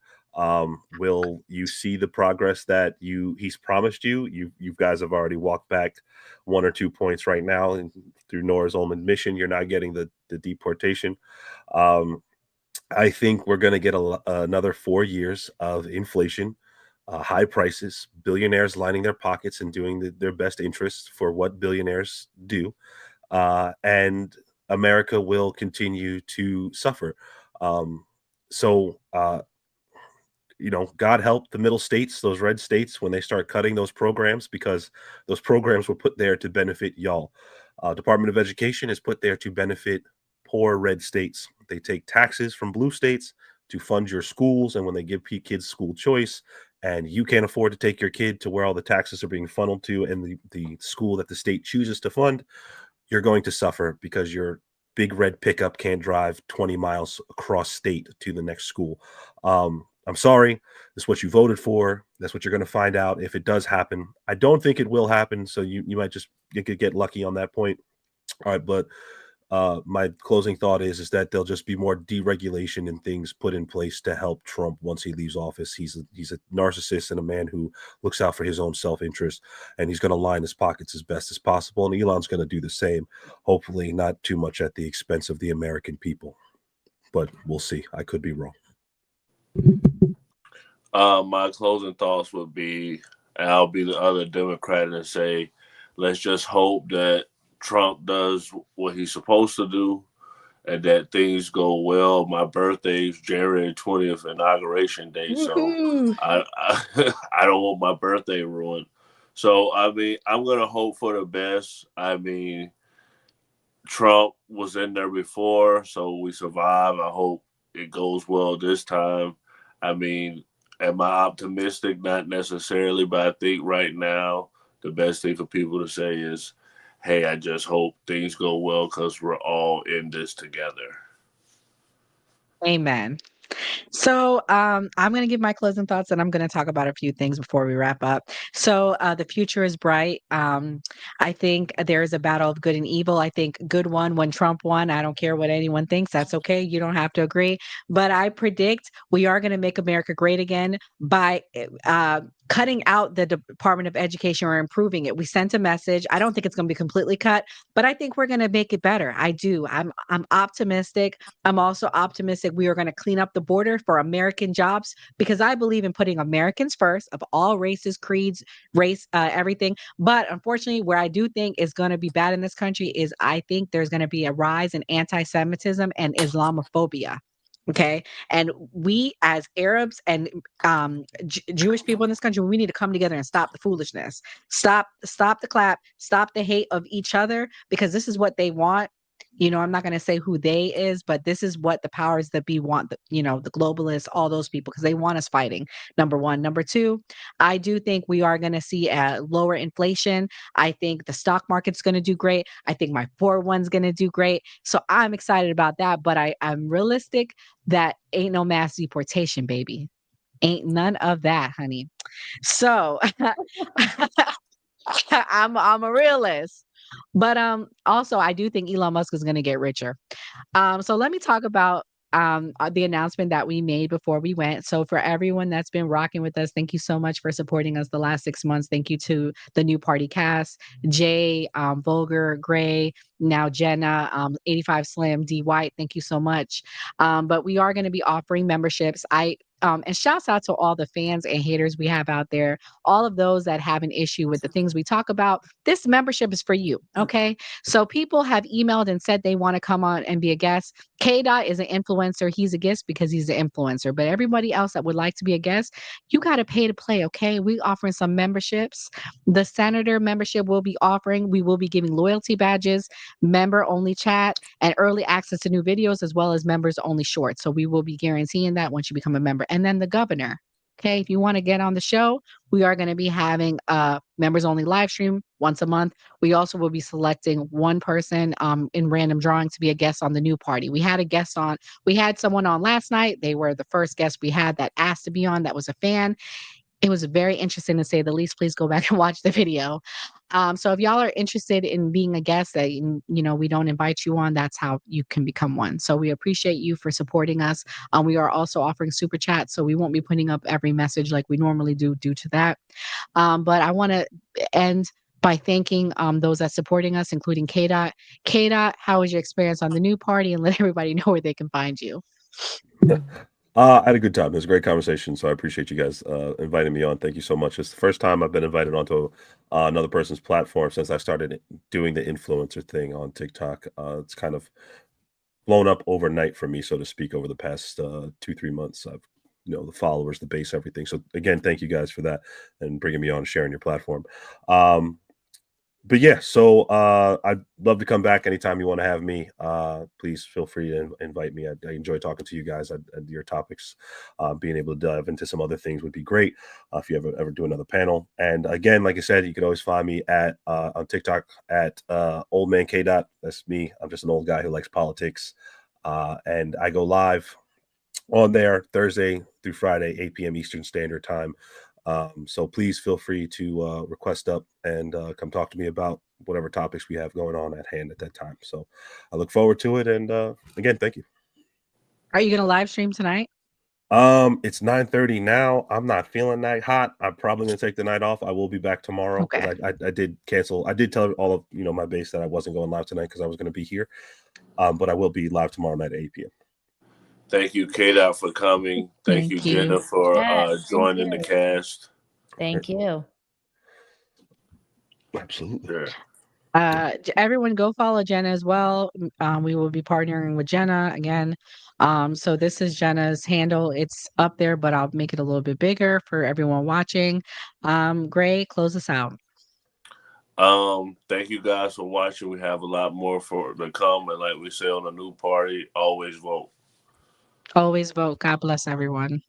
Will you see the progress that he's promised you? You guys have already walked back 1 or 2 points right now, and through Nora's own admission, you're not getting the deportation. I think we're going to get another 4 years of inflation, high prices, billionaires lining their pockets and doing their best interests for what billionaires do, and America will continue to suffer. God help the middle states, those red states, when they start cutting those programs, because those programs were put there to benefit y'all. Department of Education is put there to benefit poor red states. They take taxes from blue states to fund your schools, and when they give kids school choice, and you can't afford to take your kid to where all the taxes are being funneled to and the school that the state chooses to fund, you're going to suffer because your big red pickup can't drive 20 miles across state to the next school. I'm sorry. That's what you voted for. That's what you're going to find out if it does happen. I don't think it will happen, so you might just get lucky on that point. All right, but my closing thought is that there'll just be more deregulation and things put in place to help Trump once he leaves office. He's a narcissist and a man who looks out for his own self-interest, and he's going to line his pockets as best as possible. And Elon's going to do the same, hopefully not too much at the expense of the American people. But we'll see. I could be wrong. My closing thoughts would be, and I'll be the other Democrat and say, let's just hope that Trump does what he's supposed to do and that things go well. My birthday's January 20th, inauguration day, so I don't want my birthday ruined. So, I mean, I'm going to hope for the best. I mean, Trump was in there before, so we survived. I hope it goes well this time. I mean, am I optimistic? Not necessarily, but I think right now the best thing for people to say is, hey, I just hope things go well because we're all in this together. Amen. So I'm going to give my closing thoughts, and I'm going to talk about a few things before we wrap up. So the future is bright. I think there is a battle of good and evil. I think good won when Trump won. I don't care what anyone thinks. That's okay. You don't have to agree. But I predict we are going to make America great again by cutting out the Department of Education or improving it. We sent a message. I don't think it's going to be completely cut, but I think we're going to make it better. I do. I'm optimistic. I'm also optimistic we are going to clean up the border for American jobs, because I believe in putting Americans first, of all races, creeds, race, everything. But unfortunately, where I do think is going to be bad in this country is I think there's going to be a rise in anti-Semitism and Islamophobia. Okay. And we as Arabs and Jewish people in this country, we need to come together and stop the foolishness. Stop the clap, stop the hate of each other, because this is what they want. I'm not going to say who they is, but this is what the powers that be want, the globalists, all those people, because they want us fighting. Number one. Number two, I do think we are going to see a lower inflation. I think the stock market's going to do great. I think my 401's going to do great. So I'm excited about that, but I'm realistic that ain't no mass deportation, baby. Ain't none of that, honey. So I'm a realist. But also I do think Elon Musk is going to get richer. So let me talk about the announcement that we made before we went. So for everyone that's been rocking with us, thank you so much for supporting us the last 6 months. Thank you to the new party cast, Jay, Volger, Gray, now Jenna, 85 Slim, D White. Thank you so much. But we are going to be offering memberships. And shouts out to all the fans and haters we have out there, all of those that have an issue with the things we talk about. This membership is for you, okay? So people have emailed and said they want to come on and be a guest. K-Dot is an influencer. He's a guest because he's an influencer. But everybody else that would like to be a guest, you got to pay to play, okay? We offering some memberships. The senator membership will be offering. We will be giving loyalty badges, member-only chat, and early access to new videos, as well as members-only shorts. So we will be guaranteeing that once you become a member. And then the governor. Okay, if you want to get on the show, we are going to be having a members only live stream once a month. We also will be selecting one person in random drawing to be a guest on the new party. We had someone on last night. They were the first guest we had that asked to be on, that was a fan. It was very interesting to say the least. Please go back and watch the video. So if y'all are interested in being a guest that, we don't invite you on, that's how you can become one. So we appreciate you for supporting us. We are also offering super chats, so we won't be putting up every message like we normally do due to that. But I want to end by thanking those that supporting us, including K-Dot. K-Dot, how was your experience on the new party? And let everybody know where they can find you. I had a good time. It was a great conversation, so I appreciate you guys inviting me on. Thank you so much. It's the first time I've been invited onto another person's platform since I started doing the influencer thing on TikTok. It's kind of blown up overnight for me, so to speak, over the past 2-3 months. I've the followers, the base, everything. So again, thank you guys for that and bringing me on and sharing your platform. But yeah, so I'd love to come back anytime you want to have me. Please feel free to invite me. I enjoy talking to you guys at your topics. Being able to dive into some other things would be great if you ever do another panel. And again, like I said, you can always find me at on TikTok at Old Man K. That's me. I'm just an old guy who likes politics. And I go live on there Thursday through Friday, 8 p.m. Eastern Standard Time. So please feel free to request up and come talk to me about whatever topics we have going on at hand at that time. So I look forward to it. And again, thank you. Are you going to live stream tonight? It's 9:30 now. I'm not feeling that hot. I'm probably going to take the night off. I will be back tomorrow. Okay. I did cancel. I did tell all of my base that I wasn't going live tonight because I was going to be here. But I will be live tomorrow night at 8 p.m. Thank you, K-Dot, for coming. Thank you, Jenna, for joining the cast. Thank you. Absolutely. Sure. Everyone go follow Jenna as well. We will be partnering with Jenna again. So this is Jenna's handle. It's up there, but I'll make it a little bit bigger for everyone watching. Gray, close us out. Thank you guys for watching. We have a lot more to come. And like we say on the new party, always vote. Always vote. God bless everyone.